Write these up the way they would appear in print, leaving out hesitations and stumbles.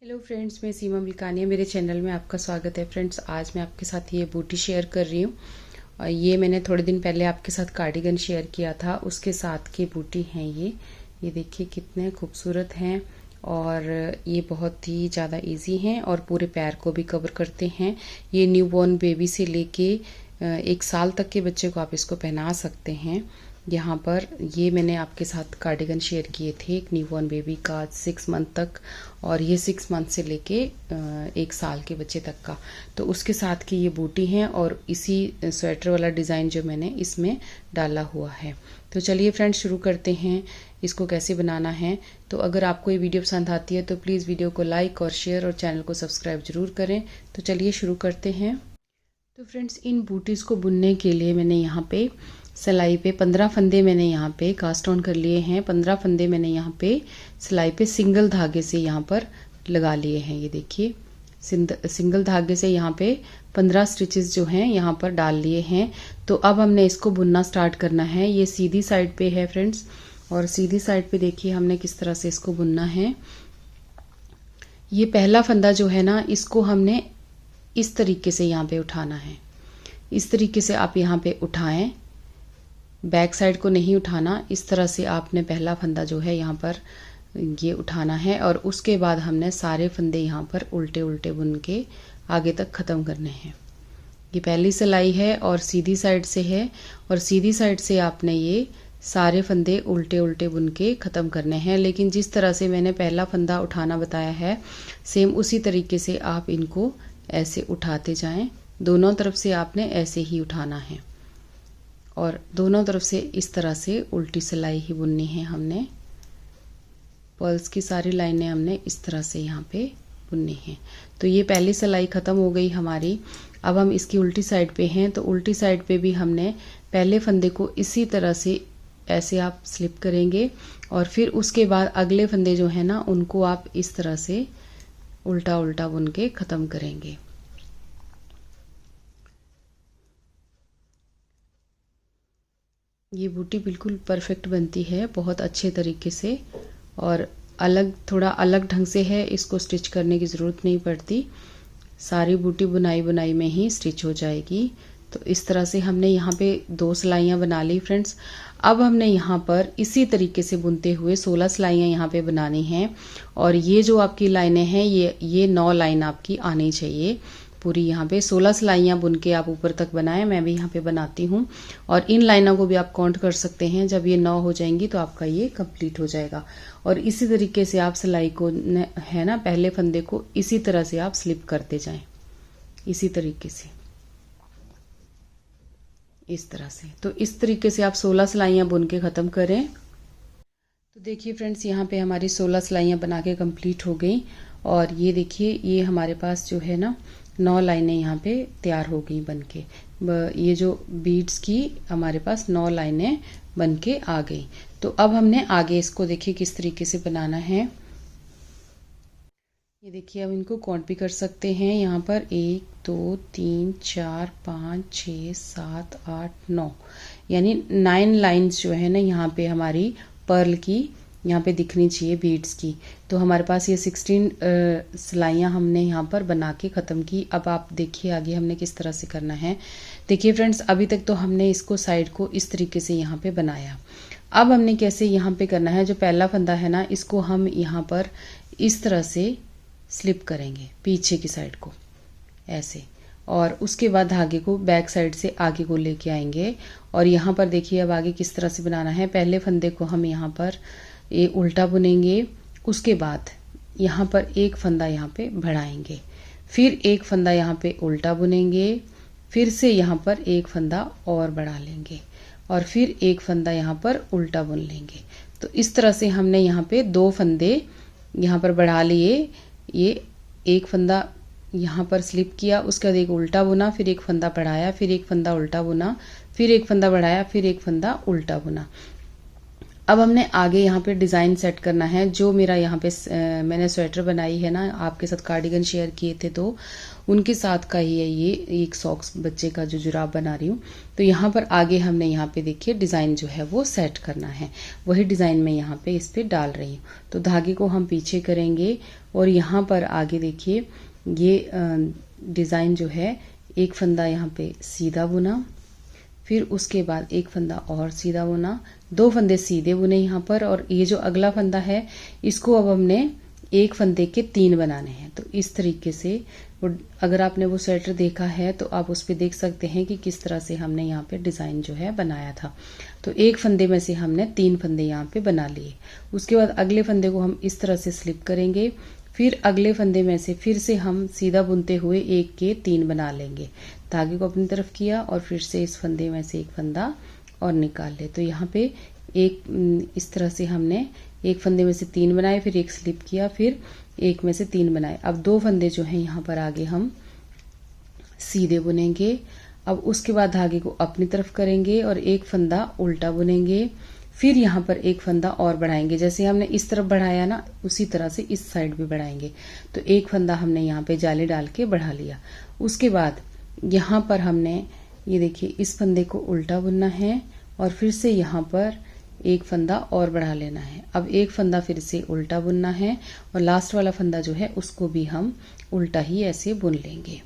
Hello friends, मैं सीमा बिलकानिया, मेरे channel में आपका स्वागत है। फ्रेंड्स, आज मैं आपके साथ ये बूटी शेयर कर रही हूँ। और ये मैंने थोड़े दिन पहले आपके साथ कार्डिगन शेयर किया था, उसके साथ की बूटी हैं ये देखिए कितने खूबसूरत हैं। और ये बहुत ही ज़्यादा इजी हैं और पूरे पैर को भी कवर करते हैं। ये न्यूबॉर्न बेबी से लेके 1 साल तक के बच्चे को आप इसको पहना सकते हैं। यहाँ पर ये मैंने आपके साथ कार्डिगन शेयर किए थे, एक न्यूबॉर्न बेबी का 6 मंथ तक, और ये 6 मंथ से लेके 1 साल के बच्चे तक का। तो उसके साथ की ये बूटी हैं और इसी स्वेटर वाला डिज़ाइन जो मैंने इसमें डाला हुआ है। तो चलिए फ्रेंड्स, शुरू करते हैं इसको कैसे बनाना है। तो अगर आपको ये वीडियो पसंद आती है तो प्लीज़ वीडियो को लाइक और शेयर और चैनल को सब्सक्राइब ज़रूर करें। तो चलिए शुरू करते हैं। तो फ्रेंड्स, इन बूटीज़ को बुनने के लिए मैंने यहाँ पे सिलाई पे 15 फंदे मैंने यहाँ पे कास्ट ऑन कर लिए हैं। 15 फंदे मैंने यहाँ पे सिलाई पे सिंगल धागे से यहाँ पर लगा लिए हैं। ये देखिए सिंगल धागे से यहाँ पे 15 स्टिचेस जो हैं यहाँ पर डाल लिए हैं। तो अब हमने इसको बुनना स्टार्ट करना है। ये सीधी साइड पे है फ्रेंड्स, और सीधी साइड पे देखिए हमने किस तरह से इसको बुनना है। ये पहला फंदा जो है ना, इसको हमने इस तरीके से यहाँ पे उठाना है। इस तरीके से आप यहाँ पे उठाएं, बैक साइड को नहीं उठाना। इस तरह से आपने पहला फंदा जो है यहाँ पर ये उठाना है, और उसके बाद हमने सारे फंदे यहाँ पर उल्टे उल्टे बुन के आगे तक ख़त्म करने हैं। ये पहली सिलाई है और सीधी साइड से है, और सीधी साइड से आपने ये सारे फंदे उल्टे उल्टे बुन के ख़त्म करने हैं। लेकिन जिस तरह से मैंने पहला फंदा उठाना बताया है, सेम उसी तरीके से आप इनको ऐसे उठाते जाएं। दोनों तरफ से आपने ऐसे ही उठाना है, और दोनों तरफ से इस तरह से उल्टी सिलाई ही बुननी है। हमने पर्ल्स की सारी लाइनें हमने इस तरह से यहाँ पे बुननी है। तो ये पहली सिलाई ख़त्म हो गई हमारी। अब हम इसकी उल्टी साइड पे हैं, तो उल्टी साइड पे भी हमने पहले फंदे को इसी तरह से ऐसे आप स्लिप करेंगे, और फिर उसके बाद अगले फंदे जो है ना, उनको आप इस तरह से उल्टा उल्टा बुन के ख़त्म करेंगे। ये बूटी बिल्कुल परफेक्ट बनती है, बहुत अच्छे तरीके से, और थोड़ा अलग ढंग से है। इसको स्टिच करने की ज़रूरत नहीं पड़ती, सारी बूटी बुनाई बुनाई में ही स्टिच हो जाएगी। तो इस तरह से हमने यहाँ पे 2 सिलाइयाँ बना ली फ्रेंड्स। अब हमने यहाँ पर इसी तरीके से बुनते हुए 16 सिलाइयाँ यहाँ पे बनानी हैं, और ये जो आपकी लाइनें हैं ये 9 लाइन आपकी आनी चाहिए पूरी। यहाँ पे 16 सिलाइयाँ बुन के आप ऊपर तक बनाएं। मैं भी यहाँ पे बनाती हूँ, और इन लाइनों को भी आप काउंट कर सकते हैं। जब ये 9 हो जाएंगी तो आपका ये कंप्लीट हो जाएगा। और इसी तरीके से आप सिलाई को है ना, पहले फंदे को इसी तरह से आप स्लिप करते जाएं, इसी तरीके से, इस तरह से। तो इस तरीके से आप 16 सिलाइयाँ बुन के ख़त्म करें। तो देखिए फ्रेंड्स, यहाँ पे हमारी 16 सिलाइयाँ बना के कंप्लीट हो गई, और ये देखिए ये हमारे पास जो है ना 9 लाइनें यहाँ पे तैयार हो गई बन के। ये जो बीड्स की हमारे पास 9 लाइनें बन के आ गई। तो अब हमने आगे इसको देखिए किस तरीके से बनाना है। ये देखिए, अब इनको काउंट भी कर सकते हैं। यहाँ पर 1 2 3 4 5 6 7 8 9, यानी 9 लाइन्स जो है ना यहाँ पे हमारी पर्ल की यहाँ पे दिखनी चाहिए, बीड्स की। तो हमारे पास ये 16 सिलाइयाँ हमने यहाँ पर बना के ख़त्म की। अब आप देखिए आगे हमने किस तरह से करना है। देखिए फ्रेंड्स, अभी तक तो हमने इसको साइड को इस तरीके से यहाँ पे बनाया। अब हमने कैसे यहाँ पे करना है, जो पहला फंदा है ना, इसको हम यहाँ पर इस तरह से स्लिप करेंगे पीछे की साइड को ऐसे, और उसके बाद धागे को बैक साइड से आगे को लेके आएंगे। और यहाँ पर देखिए अब आगे किस तरह से बनाना है। पहले फंदे को हम यहाँ पर ये उल्टा बुनेंगे, उसके बाद यहाँ पर एक फंदा यहाँ पे बढ़ाएंगे, फिर एक फंदा यहाँ पे उल्टा बुनेंगे, फिर से यहाँ पर एक फंदा और बढ़ा लेंगे, और फिर एक फंदा यहाँ पर उल्टा बुन लेंगे। तो इस तरह से हमने यहाँ पे 2 फंदे यहाँ पर बढ़ा लिए। ये एक फंदा यहाँ पर स्लिप किया, उसके बाद एक उल्टा बुना, फिर एक फंदा बढ़ाया, फिर एक फंदा उल्टा बुना, फिर एक फंदा बढ़ाया, फिर एक फंदा उल्टा बुना। अब हमने आगे यहाँ पे डिज़ाइन सेट करना है। जो मेरा यहाँ पे मैंने स्वेटर बनाई है ना, आपके साथ कार्डिगन शेयर किए थे तो उनके साथ का ही है ये एक सॉक्स बच्चे का जो जुराब बना रही हूँ। तो यहाँ पर आगे हमने यहाँ पे देखिए डिज़ाइन जो है वो सेट करना है, वही डिज़ाइन मैं यहाँ पे इस पे डाल रही हूँ। तो धागे को हम पीछे करेंगे और यहाँ पर आगे देखिए ये डिज़ाइन जो है, एक फंदा यहाँ पे सीधा बुना, फिर उसके बाद एक फंदा और सीधा बुना, 2 फंदे सीधे बुने यहाँ पर, और ये जो अगला फंदा है इसको अब हमने एक फंदे के 3 बनाने हैं। तो इस तरीके से अगर आपने वो स्वेटर देखा है तो आप उस पर देख सकते हैं कि किस तरह से हमने यहाँ पे डिज़ाइन जो है बनाया था। तो एक फंदे में से हमने 3 फंदे यहाँ पे बना लिए। उसके बाद अगले फंदे को हम इस तरह से स्लिप करेंगे, फिर अगले फंदे में से फिर से हम सीधा बुनते हुए 1 के 3 बना लेंगे। धागे को अपनी तरफ किया और फिर से इस फंदे में से एक फंदा और निकाल ले। तो यहाँ पे एक इस तरह से हमने एक फंदे में से 3 बनाए, फिर एक स्लिप किया, फिर एक में से 3 बनाए। अब 2 फंदे जो हैं यहाँ पर आगे हम सीधे बुनेंगे। अब उसके बाद धागे को अपनी तरफ करेंगे और एक फंदा उल्टा बुनेंगे, फिर यहाँ पर एक फंदा और बढ़ाएंगे। जैसे हमने इस तरफ बढ़ाया ना, उसी तरह से इस साइड भी बढ़ाएंगे। तो एक फंदा हमने यहाँ पे जाली डाल के बढ़ा लिया। उसके बाद यहाँ पर हमने ये देखिए इस फंदे को उल्टा बुनना है और फिर से यहाँ पर एक फंदा और बढ़ा लेना है। अब एक फंदा फिर से उल्टा बुनना है और लास्ट वाला फंदा जो है उसको भी हम उल्टा ही ऐसे बुन लेंगे।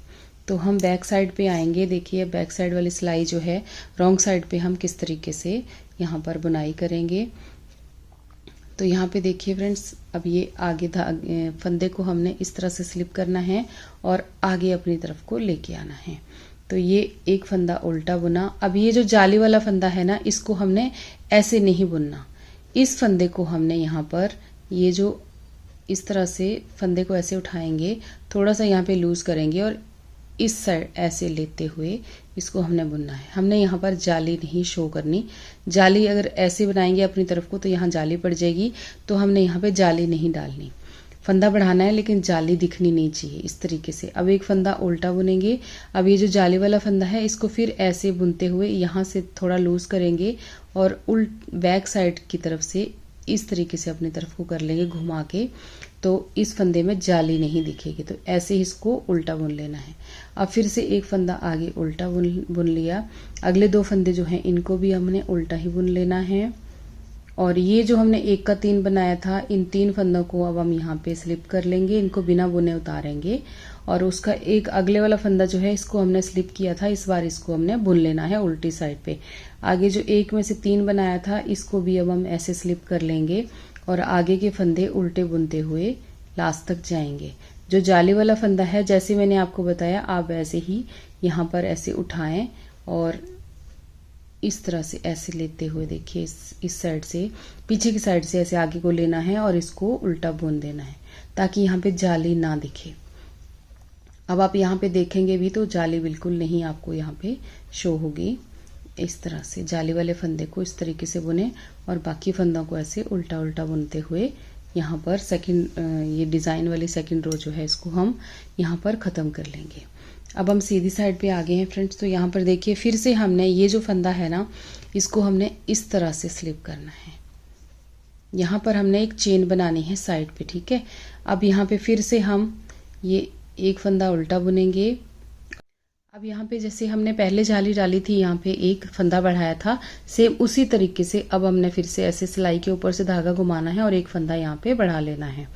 तो हम बैक साइड पे आएंगे। देखिए बैक साइड वाली सिलाई जो है रॉन्ग साइड पे हम किस तरीके से यहाँ पर बुनाई करेंगे। तो यहाँ पे देखिए फ्रेंड्स, अब ये आगे फंदे को हमने इस तरह से स्लिप करना है और आगे अपनी तरफ को लेके आना है। तो ये एक फंदा उल्टा बुना। अब ये जो जाली वाला फंदा है ना, इसको हमने ऐसे नहीं बुनना। इस फंदे को हमने यहाँ पर ये जो इस तरह से फंदे को ऐसे उठाएंगे, थोड़ा सा यहाँ पे लूज करेंगे और इस साइड ऐसे लेते हुए इसको हमने बुनना है। हमने यहाँ पर जाली नहीं शो करनी। जाली अगर ऐसे बनाएंगे अपनी तरफ को तो यहाँ जाली पड़ जाएगी, तो हमने यहाँ पे जाली नहीं डालनी। फंदा बढ़ाना है लेकिन जाली दिखनी नहीं चाहिए, इस तरीके से। अब एक फंदा उल्टा बुनेंगे। अब ये जो जाली वाला फंदा है इसको फिर ऐसे बुनते हुए यहाँ से थोड़ा लूज करेंगे और बैक साइड की तरफ से इस तरीके से अपनी तरफ को कर लेंगे घुमा के, तो इस फंदे में जाली नहीं दिखेगी। तो ऐसे ही इसको उल्टा बुन लेना है। अब फिर से एक फंदा आगे उल्टा बुन लिया। अगले 2 फंदे जो हैं इनको भी हमने उल्टा ही बुन लेना है। और ये जो हमने 1 का 3 बनाया था, इन 3 फंदों को अब हम यहाँ पे स्लिप कर लेंगे, इनको बिना बुने उतारेंगे। और उसका एक अगले वाला फंदा जो है इसको हमने स्लिप किया था, इस बार इसको हमने बुन लेना है उल्टी साइड पे। आगे जो 1 में से 3 बनाया था इसको भी अब हम ऐसे स्लिप कर लेंगे और आगे के फंदे उल्टे बुनते हुए लास्ट तक जाएंगे। जो जाली वाला फंदा है, जैसे मैंने आपको बताया, आप ऐसे ही यहाँ पर ऐसे उठाएं और इस तरह से ऐसे लेते हुए देखिए इस साइड से, पीछे की साइड से ऐसे आगे को लेना है और इसको उल्टा बुन देना है ताकि यहाँ पे जाली ना दिखे। अब आप यहाँ पे देखेंगे भी तो जाली बिल्कुल नहीं आपको यहाँ पे शो होगी। इस तरह से जाली वाले फंदे को इस तरीके से बुने और बाकी फंदों को ऐसे उल्टा उल्टा बुनते हुए यहाँ पर ये डिज़ाइन वाली सेकंड रो जो है इसको हम यहाँ पर ख़त्म कर लेंगे। अब हम सीधी साइड पे आ गए हैं फ्रेंड्स। तो यहाँ पर देखिए फिर से हमने ये जो फंदा है ना, इसको हमने इस तरह से स्लिप करना है। यहाँ पर हमने एक चेन बनानी है साइड पे, ठीक है। अब यहाँ पे फिर से हम ये एक फंदा उल्टा बुनेंगे। अब यहाँ पे जैसे हमने पहले जाली डाली थी, यहाँ पे एक फंदा बढ़ाया था, सेम उसी तरीके से अब हमने फिर से ऐसे सिलाई के ऊपर से धागा घुमाना है और एक फंदा यहाँ पे बढ़ा लेना है।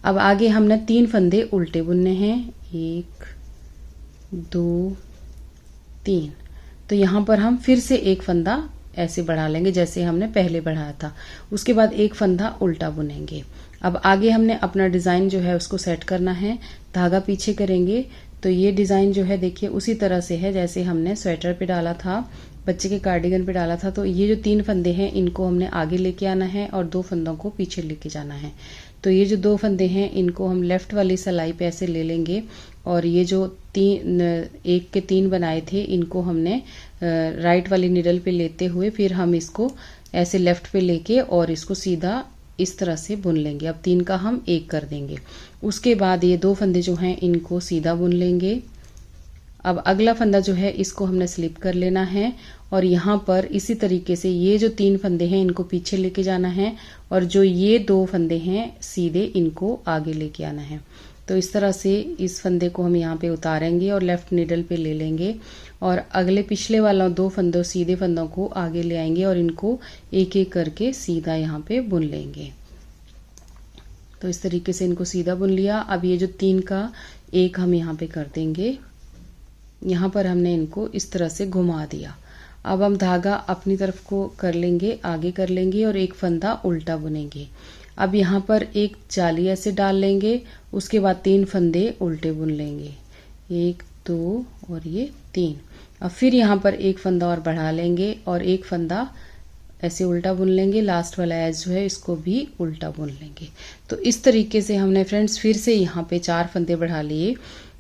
अब आगे हमने 3 फंदे उल्टे बुनने हैं, 1 2 3। तो यहाँ पर हम फिर से एक फंदा ऐसे बढ़ा लेंगे जैसे हमने पहले बढ़ाया था। उसके बाद एक फंदा उल्टा बुनेंगे। अब आगे हमने अपना डिज़ाइन जो है उसको सेट करना है। धागा पीछे करेंगे तो ये डिज़ाइन जो है देखिए उसी तरह से है जैसे हमने स्वेटर पे डाला था, बच्चे के कार्डिगन पे डाला था। तो ये जो 3 फंदे हैं इनको हमने आगे लेके आना है और 2 फंदों को पीछे लेके जाना है। तो ये जो 2 फंदे हैं इनको हम लेफ्ट वाली सिलाई पे ऐसे ले लेंगे और ये जो 1 के 3 बनाए थे इनको हमने राइट वाली निडल पे लेते हुए फिर हम इसको ऐसे लेफ्ट पे लेके और इसको सीधा इस तरह से बुन लेंगे। अब 3 का हम 1 कर देंगे। उसके बाद ये 2 फंदे जो हैं इनको सीधा बुन लेंगे। अब अगला फंदा जो है इसको हमने स्लिप कर लेना है और यहाँ पर इसी तरीके से ये जो 3 फंदे हैं इनको पीछे लेके जाना है और जो ये 2 फंदे हैं सीधे इनको आगे लेके आना है। तो इस तरह से इस फंदे को हम यहाँ पे उतारेंगे और लेफ्ट नीडल पे ले लेंगे और अगले पिछले वाला 2 फंदों सीधे फंदों को आगे ले आएंगे और इनको एक एक करके सीधा यहाँ पे बुन लेंगे। तो इस तरीके से इनको सीधा बुन लिया। अब ये जो 3 का एक हम यहाँ पे कर देंगे, यहाँ पर हमने इनको इस तरह से घुमा दिया। अब हम धागा अपनी तरफ को कर लेंगे, आगे कर लेंगे और एक फंदा उल्टा बुनेंगे। अब यहाँ पर एक जाली ऐसे डाल लेंगे, उसके बाद 3 फंदे उल्टे बुन लेंगे, 1 2 और ये 3। अब फिर यहाँ पर एक फंदा और बढ़ा लेंगे और एक फंदा ऐसे उल्टा बुन लेंगे, लास्ट वाला एज जो है इसको भी उल्टा बुन लेंगे। तो इस तरीके से हमने फ्रेंड्स फिर से यहाँ पे 4 फंदे बढ़ा लिए।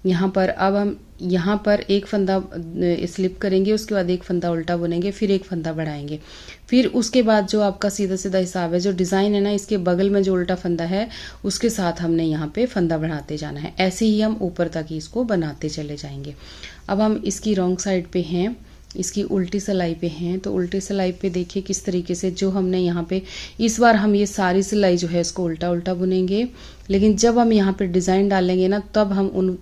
यहाँ पर अब हम यहाँ पर एक फंदा स्लिप करेंगे, उसके बाद एक फंदा उल्टा बुनेंगे, फिर एक फंदा बढ़ाएंगे। फिर उसके बाद जो आपका सीधा सीधा हिसाब है, जो डिज़ाइन है ना, इसके बगल में जो उल्टा फंदा है उसके साथ हमने यहाँ पे फंदा बढ़ाते जाना है। ऐसे ही हम ऊपर तक ही इसको बनाते चले जाएंगे। अब हम इसकी रॉन्ग साइड पे हैं, इसकी उल्टी सिलाई पे हैं, तो उल्टी सिलाई पे देखिए किस तरीके से जो हमने यहाँ पे इस बार हम ये सारी सिलाई जो है इसको उल्टा उल्टा बुनेंगे, लेकिन जब हम यहाँ पे डिज़ाइन डालेंगे ना तब हम उन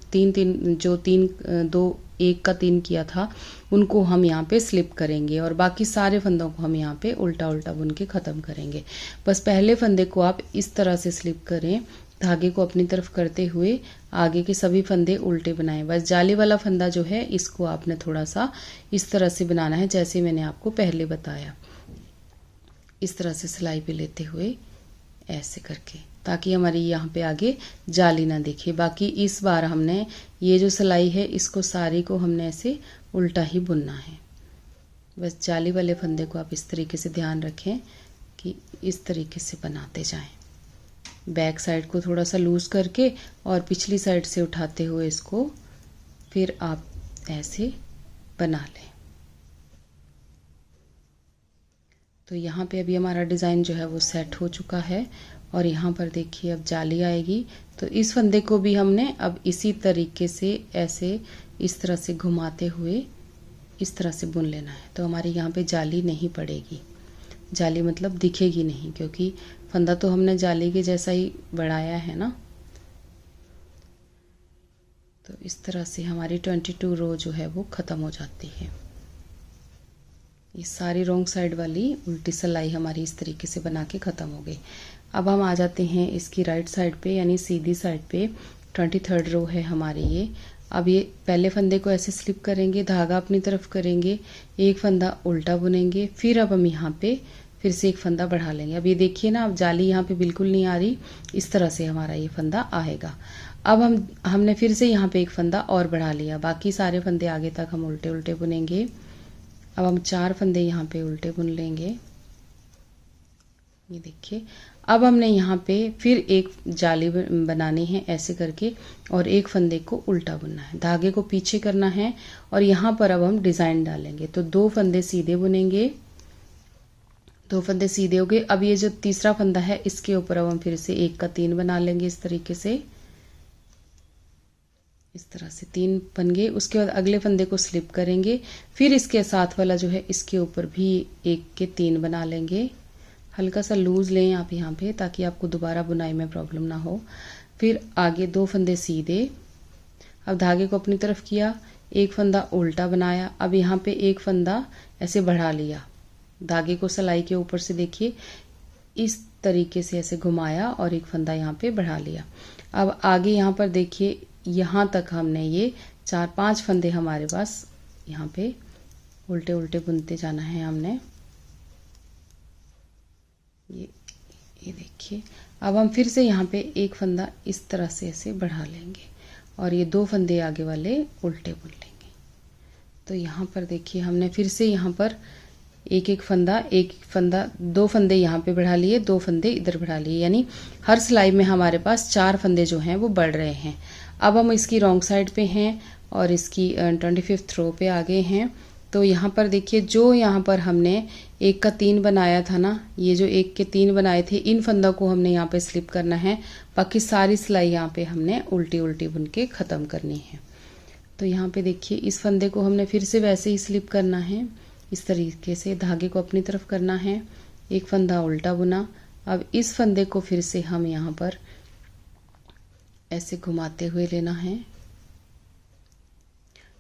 1 का 3 किया था उनको हम यहाँ पे स्लिप करेंगे और बाकी सारे फंदों को हम यहाँ पे उल्टा उल्टा बुन के ख़त्म करेंगे। बस पहले फंदे को आप इस तरह से स्लिप करें, धागे को अपनी तरफ करते हुए आगे के सभी फंदे उल्टे बनाएं। बस जाली वाला फंदा जो है इसको आपने थोड़ा सा इस तरह से बनाना है जैसे मैंने आपको पहले बताया, इस तरह से सिलाई पे लेते हुए ऐसे करके, ताकि हमारी यहाँ पे आगे जाली ना दिखे। बाकी इस बार हमने ये जो सिलाई है इसको सारी को हमने ऐसे उल्टा ही बुनना है। बस जाली वाले फंदे को आप इस तरीके से ध्यान रखें कि इस तरीके से बनाते जाएं। बैक साइड को थोड़ा सा लूज करके और पिछली साइड से उठाते हुए इसको फिर आप ऐसे बना लें। तो यहाँ पे अभी हमारा डिज़ाइन जो है वो सेट हो चुका है और यहाँ पर देखिए अब जाली आएगी। तो इस फंदे को भी हमने अब इसी तरीके से ऐसे इस तरह से घुमाते हुए इस तरह से बुन लेना है। तो हमारी यहाँ पे जाली नहीं पड़ेगी, जाली मतलब दिखेगी नहीं, क्योंकि फंदा तो हमने जाली के जैसा ही बढ़ाया है ना। तो इस तरह से हमारी 22 रो जो है वो ख़त्म हो जाती है। ये सारी रॉन्ग साइड वाली उल्टी सिलाई हमारी इस तरीके से बना के ख़त्म हो गई। अब हम आ जाते हैं इसकी राइट साइड पे, यानी सीधी साइड पे 23rd रो है हमारी ये। अब ये पहले फंदे को ऐसे स्लिप करेंगे, धागा अपनी तरफ करेंगे, एक फंदा उल्टा बुनेंगे, फिर अब हम यहाँ पे फिर से एक फंदा बढ़ा लेंगे। अब ये देखिए ना, अब जाली यहाँ पे बिल्कुल नहीं आ रही, इस तरह से हमारा ये फंदा आएगा। अब हमने फिर से यहाँ पे एक फंदा और बढ़ा लिया, बाकी सारे फंदे आगे तक हम उल्टे उल्टे बुनेंगे। अब हम 4 फंदे यहाँ पे उल्टे बुन लेंगे, ये देखिए। अब हमने यहाँ पे फिर एक जाली बनानी है ऐसे करके और एक फंदे को उल्टा बुनना है, धागे को पीछे करना है और यहाँ पर अब हम डिज़ाइन डालेंगे। तो 2 फंदे सीधे बुनेंगे, 2 फंदे सीधे हो गए। अब ये जो तीसरा फंदा है इसके ऊपर अब हम फिर से 1 का 3 बना लेंगे, इस तरीके से, इस तरह से 3 बन गए। उसके बाद अगले फंदे को स्लिप करेंगे, फिर इसके साथ वाला जो है इसके ऊपर भी 1 के 3 बना लेंगे। हल्का सा लूज लें आप यहाँ पे, ताकि आपको दोबारा बुनाई में प्रॉब्लम ना हो। फिर आगे 2 फंदे सीधे, अब धागे को अपनी तरफ किया, एक फंदा उल्टा बनाया, अब यहाँ पे एक फंदा ऐसे बढ़ा लिया, धागे को सिलाई के ऊपर से देखिए इस तरीके से ऐसे घुमाया और एक फंदा यहाँ पे बढ़ा लिया। अब आगे यहाँ पर देखिए, यहाँ तक हमने ये 4-5 फंदे हमारे पास यहाँ पे उल्टे उल्टे बुनते जाना है हमने, ये देखिए। अब हम फिर से यहाँ पे एक फंदा इस तरह से ऐसे बढ़ा लेंगे और ये 2 फंदे आगे वाले उल्टे बुन लेंगे। तो यहाँ पर देखिए हमने फिर से यहाँ पर एक फंदा 2 फंदे यहाँ पे बढ़ा लिए, 2 फंदे इधर बढ़ा लिए, यानी हर सिलाई में हमारे पास 4 फंदे जो हैं वो बढ़ रहे हैं। अब हम इसकी रॉन्ग साइड पे हैं और इसकी 25th रो पे आ गए हैं। तो यहाँ पर देखिए, जो यहाँ पर हमने 1 का 3 बनाया था ना, ये जो 1 के 3 बनाए थे, इन फंदों को हमने यहाँ पे स्लिप करना है, बाकी सारी सिलाई यहाँ पे हमने उल्टी उल्टी बुन के ख़त्म करनी है। तो यहाँ पे देखिए इस फंदे को हमने फिर से वैसे ही स्लिप करना है, इस तरीके से धागे को अपनी तरफ करना है, एक फंदा उल्टा बुना। अब इस फंदे को फिर से हम यहाँ पर ऐसे घुमाते हुए लेना है,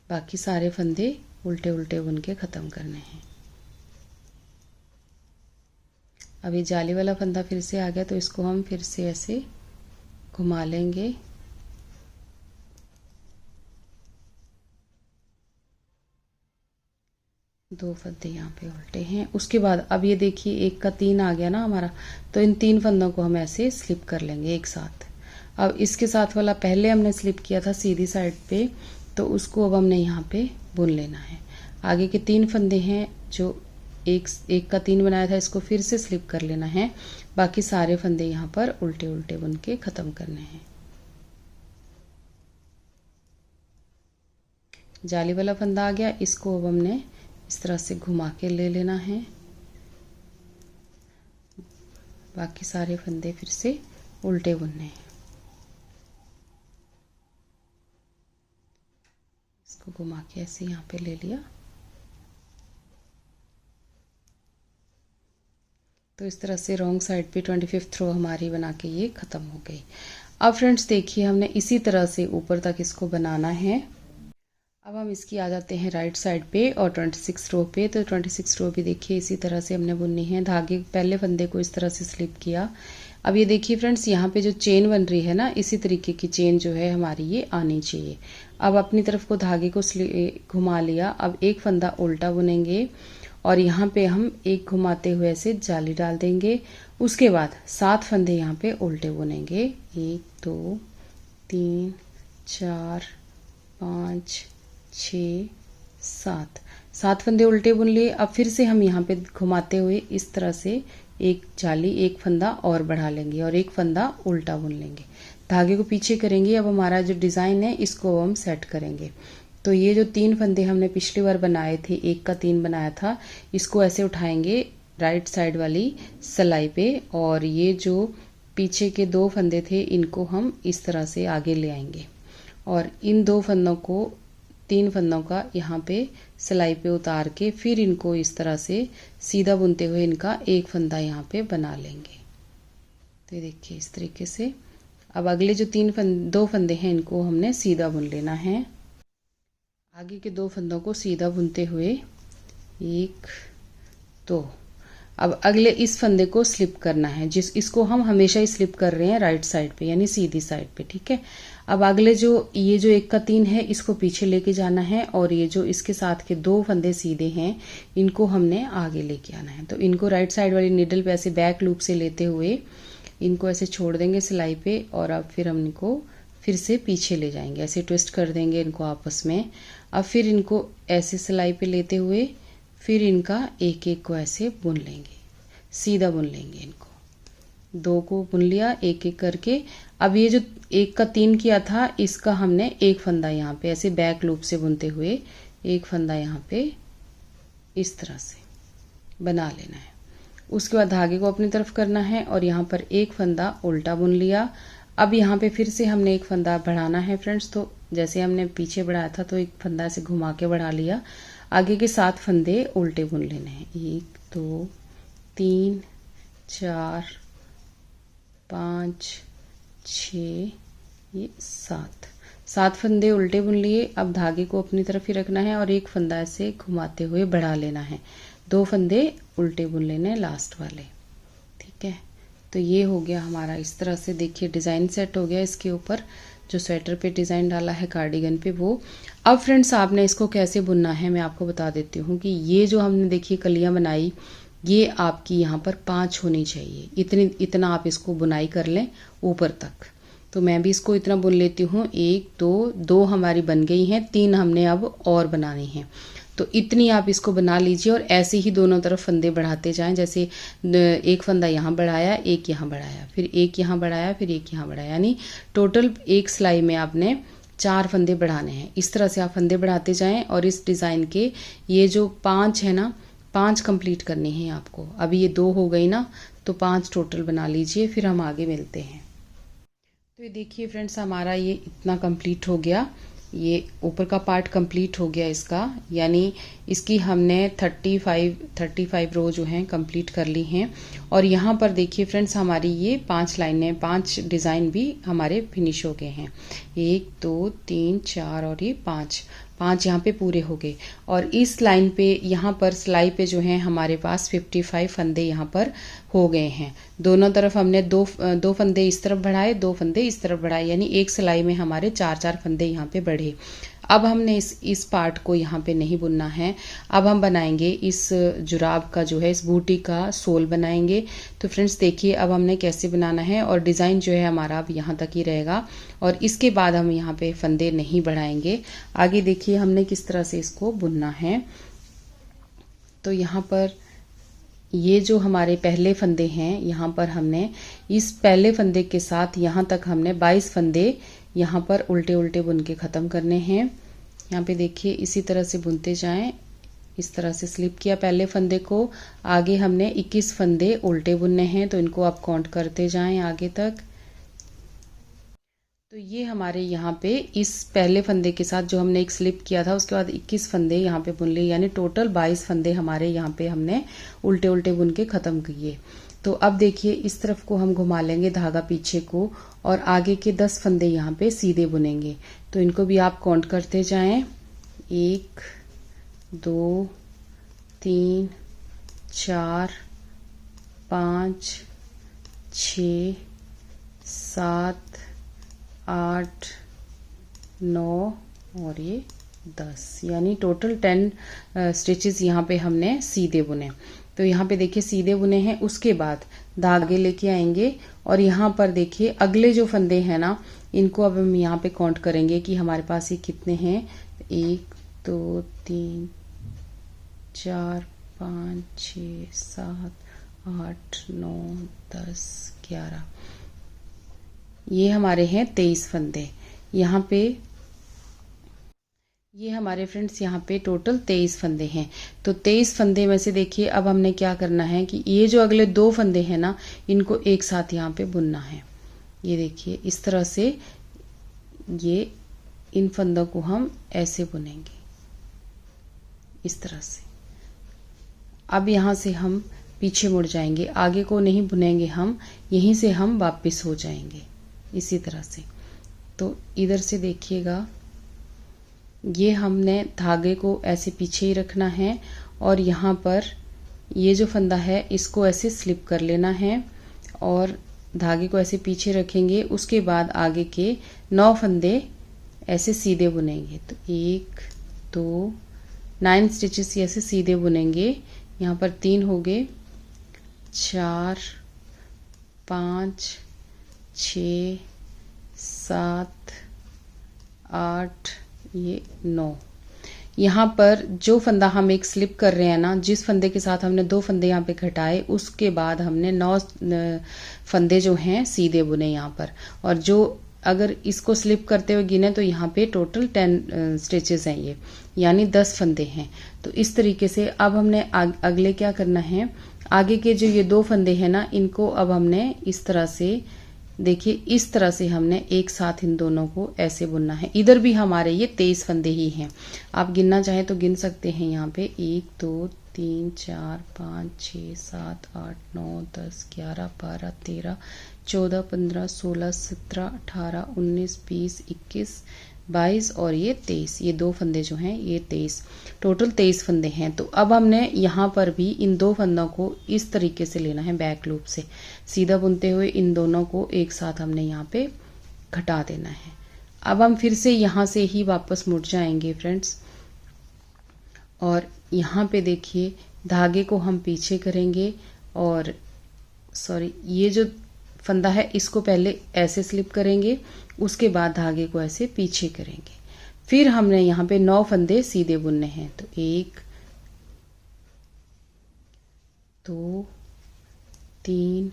बाकी सारे फंदे उल्टे उल्टे बुन के ख़त्म करने हैं। अब ये जाली वाला फंदा फिर से आ गया, तो इसको हम फिर से ऐसे घुमा लेंगे। दो फंदे यहाँ पे उल्टे हैं। उसके बाद अब ये देखिए एक का 3 आ गया ना हमारा, तो इन 3 फंदों को हम ऐसे स्लिप कर लेंगे एक साथ। अब इसके साथ वाला पहले हमने स्लिप किया था सीधी साइड पे, तो उसको अब हमने यहाँ पे बुन लेना है। आगे के 3 फंदे हैं जो एक का 3 बनाया था, इसको फिर से स्लिप कर लेना है, बाकी सारे फंदे यहाँ पर उल्टे उल्टे बुन के ख़त्म करने हैं। जाली वाला फंदा आ गया, इसको अब हमने इस तरह से घुमा के ले लेना है, बाकी सारे फंदे फिर से उल्टे बुनने हैं। इसको घुमा के ऐसे यहाँ पे ले लिया, तो इस तरह से रॉन्ग साइड पे 25th रो हमारी बना के ये ख़त्म हो गई। अब फ्रेंड्स देखिए हमने इसी तरह से ऊपर तक इसको बनाना है। अब हम इसकी आ जाते हैं राइट साइड पे और 26 रो पे। तो 26 रो भी देखिए इसी तरह से हमने बुननी है। धागे पहले फंदे को इस तरह से स्लिप किया। अब ये देखिए फ्रेंड्स यहाँ पे जो चेन बन रही है ना, इसी तरीके की चेन जो है हमारी ये आनी चाहिए। अब अपनी तरफ को धागे को घुमा लिया। अब एक फंदा उल्टा बुनेंगे और यहाँ पे हम एक घुमाते हुए ऐसे जाली डाल देंगे। उसके बाद 7 फंदे यहाँ पे उल्टे बुनेंगे, 1 2 3 4 5 6 7 फंदे उल्टे बुन लिए। अब फिर से हम यहाँ पे घुमाते हुए इस तरह से एक जाली एक फंदा और बढ़ा लेंगे और एक फंदा उल्टा बुन लेंगे, धागे को पीछे करेंगे। अब हमारा जो डिज़ाइन है इसको हम सेट करेंगे। तो ये जो 3 फंदे हमने पिछली बार बनाए थे, एक का 3 बनाया था, इसको ऐसे उठाएंगे राइट साइड वाली सिलाई पे और ये जो पीछे के 2 फंदे थे इनको हम इस तरह से आगे ले आएंगे और इन 2 फंदों को 3 फंदों का यहाँ पे सिलाई पे उतार के फिर इनको इस तरह से सीधा बुनते हुए इनका एक फंदा यहाँ पे बना लेंगे। तो ये देखिए इस तरीके से। अब अगले जो 2 फंदे हैं इनको हमने सीधा बुन लेना है। आगे के 2 फंदों को सीधा बुनते हुए 1 2। अब अगले इस फंदे को स्लिप करना है, इसको हम हमेशा ही स्लिप कर रहे हैं राइट साइड पे यानी सीधी साइड पे, ठीक है। अब अगले ये जो 1 का 3 है इसको पीछे लेके जाना है और ये जो इसके साथ के 2 फंदे सीधे हैं इनको हमने आगे लेके आना है। तो इनको राइट साइड वाली नीडल पे ऐसे बैक लूप से लेते हुए इनको ऐसे छोड़ देंगे सिलाई पे और अब फिर हम इनको फिर से पीछे ले जाएंगे, ऐसे ट्विस्ट कर देंगे इनको आपस में। अब फिर इनको ऐसे सिलाई पे लेते हुए फिर इनका एक एक को ऐसे बुन लेंगे, सीधा बुन लेंगे। इनको 2 को बुन लिया एक एक करके। अब ये जो 1 का 3 किया था इसका हमने एक फंदा यहाँ पे ऐसे बैक लूप से बुनते हुए एक फंदा यहाँ पे इस तरह से बना लेना है। उसके बाद धागे को अपनी तरफ करना है और यहाँ पर एक फंदा उल्टा बुन लिया। अब यहाँ पे फिर से हमने एक फंदा बढ़ाना है फ्रेंड्स। तो जैसे हमने पीछे बढ़ाया था तो एक फंदा से घुमा के बढ़ा लिया। आगे के 7 फंदे उल्टे बुन लेने हैं, 1 2 3 4 5 6 ये 7 फंदे उल्टे बुन लिए। अब धागे को अपनी तरफ ही रखना है और एक फंदा ऐसे घुमाते हुए बढ़ा लेना है। 2 फंदे उल्टे बुन लेने लास्ट वाले, ठीक है। तो ये हो गया हमारा इस तरह से। देखिए डिज़ाइन सेट हो गया इसके ऊपर जो स्वेटर पे डिज़ाइन डाला है कार्डिगन पे वो। अब फ्रेंड्स आपने इसको कैसे बुनना है मैं आपको बता देती हूँ कि ये जो हमने देखिए कलियाँ बनाई ये आपकी यहाँ पर 5 होनी चाहिए। इतना आप इसको बुनाई कर लें ऊपर तक। तो मैं भी इसको इतना बुन लेती हूँ। 1 2 हमारी बन गई हैं, 3 हमने अब और बनानी है। तो इतनी आप इसको बना लीजिए और ऐसे ही दोनों तरफ फंदे बढ़ाते जाएं। जैसे एक फंदा यहाँ बढ़ाया, एक यहाँ बढ़ाया, फिर एक यहाँ बढ़ाया, फिर एक यहाँ बढ़ाया, यानी टोटल एक सिलाई में आपने 4 फंदे बढ़ाने हैं। इस तरह से आप फंदे बढ़ाते जाएं और इस डिज़ाइन के ये जो 5 है ना, 5 कंप्लीट करनी है आपको। अभी ये 2 हो गई ना, तो 5 टोटल बना लीजिए, फिर हम आगे मिलते हैं। तो ये देखिए फ्रेंड्स हमारा ये इतना कंप्लीट हो गया। ये ऊपर का पार्ट कंप्लीट हो गया इसका, यानी इसकी हमने 35 रो जो हैं कंप्लीट कर ली हैं। और यहाँ पर देखिए फ्रेंड्स, हमारी ये 5 लाइनें, 5 डिज़ाइन भी हमारे फिनिश हो गए हैं। 1 2 3 4 और ये 5 यहाँ पे पूरे हो गए। और इस लाइन पे, यहाँ पर सिलाई पे जो है हमारे पास 55 फंदे यहाँ पर हो गए हैं। दोनों तरफ हमने दो फंदे इस तरफ बढ़ाए, 2 फंदे इस तरफ बढ़ाए, यानी एक सिलाई में हमारे 4 फंदे यहाँ पे बढ़े। अब हमने इस पार्ट को यहाँ पे नहीं बुनना है। अब हम बनाएंगे इस जुराब का जो है, इस बूटी का सोल बनाएंगे। तो फ्रेंड्स देखिए अब हमने कैसे बनाना है, और डिज़ाइन जो है हमारा अब यहाँ तक ही रहेगा, और इसके बाद हम यहाँ पे फंदे नहीं बढ़ाएंगे। आगे देखिए हमने किस तरह से इसको बुनना है। तो यहाँ पर ये जो हमारे पहले फंदे हैं, यहाँ पर हमने इस पहले फंदे के साथ यहाँ तक हमने 22 फंदे यहाँ पर उल्टे उल्टे बुन के ख़त्म करने हैं। यहाँ पे देखिए इसी तरह से बुनते जाएं। इस तरह से स्लिप किया पहले फंदे को, आगे हमने 21 फंदे उल्टे बुनने हैं, तो इनको आप काउंट करते जाएं आगे तक। तो ये हमारे यहाँ पे इस पहले फंदे के साथ जो हमने एक स्लिप किया था, उसके बाद 21 फंदे यहाँ पे बुन लिए, यानी टोटल 22 फंदे हमारे यहाँ पे हमने उल्टे उल्टे बुन के ख़त्म किए। तो अब देखिए इस तरफ को हम घुमा लेंगे धागा पीछे को, और आगे के 10 फंदे यहाँ पे सीधे बुनेंगे। तो इनको भी आप काउंट करते जाएं। 1 2 3 4 5 6 7 8 9 और ये 10, यानी टोटल 10 स्टिचेस यहाँ पे हमने सीधे बुने। तो यहाँ पे देखिए सीधे बुने हैं, उसके बाद धागे लेके आएंगे, और यहाँ पर देखिए अगले जो फंदे हैं ना, इनको अब हम यहाँ पे काउंट करेंगे कि हमारे पास ये कितने हैं। 1 2 3 4 5 6 7 8 9 10 11, ये हमारे हैं 23 फंदे। यहाँ पे ये हमारे फ्रेंड्स यहाँ पे टोटल 23 फंदे हैं। तो 23 फंदे में से देखिए अब हमने क्या करना है कि ये जो अगले 2 फंदे हैं ना, इनको एक साथ यहाँ पे बुनना है। ये देखिए इस तरह से, ये इन फंदों को हम ऐसे बुनेंगे इस तरह से। अब यहाँ से हम पीछे मुड़ जाएंगे, आगे को नहीं बुनेंगे हम, यहीं से हम वापस हो जाएंगे इसी तरह से। तो इधर से देखिएगा, ये हमने धागे को ऐसे पीछे ही रखना है, और यहाँ पर ये जो फंदा है इसको ऐसे स्लिप कर लेना है, और धागे को ऐसे पीछे रखेंगे। उसके बाद आगे के 9 फंदे ऐसे सीधे बुनेंगे। तो 1 2 9 स्टिचेस ऐसे सीधे बुनेंगे। यहाँ पर 3 हो गए, 4 5 6 7 8, ये 9। यहाँ पर जो फंदा हम एक स्लिप कर रहे हैं ना, जिस फंदे के साथ हमने 2 फंदे यहाँ पे घटाए, उसके बाद हमने 9 फंदे जो हैं सीधे बुने यहाँ पर। और जो अगर इसको स्लिप करते हुए गिने तो यहाँ पे टोटल 10 स्टिचेस हैं ये, यानी 10 फंदे हैं। तो इस तरीके से अब हमने अगले क्या करना है, आगे के जो ये 2 फंदे हैं ना, इनको अब हमने इस तरह से, देखिए इस तरह से हमने एक साथ इन दोनों को ऐसे बुनना है। इधर भी हमारे ये 23 फंदे ही हैं, आप गिनना चाहें तो गिन सकते हैं। यहाँ पे 1 2 3 4 5 6 7 8 9 10 11 12 13 14 15 16 17 18 19 20 21 22 और ये 23, ये 2 फंदे जो हैं ये 23, टोटल 23 फंदे हैं। तो अब हमने यहाँ पर भी इन 2 फंदों को इस तरीके से लेना है, बैक लूप से सीधा बुनते हुए इन दोनों को एक साथ हमने यहाँ पे घटा देना है। अब हम फिर से यहाँ से ही वापस मुड़ जाएंगे फ्रेंड्स, और यहाँ पे देखिए धागे को हम पीछे करेंगे, और सॉरी ये जो फंदा है इसको पहले ऐसे स्लिप करेंगे, उसके बाद धागे को ऐसे पीछे करेंगे। फिर हमने यहाँ पे 9 फंदे सीधे बुनने हैं। तो 1 2 3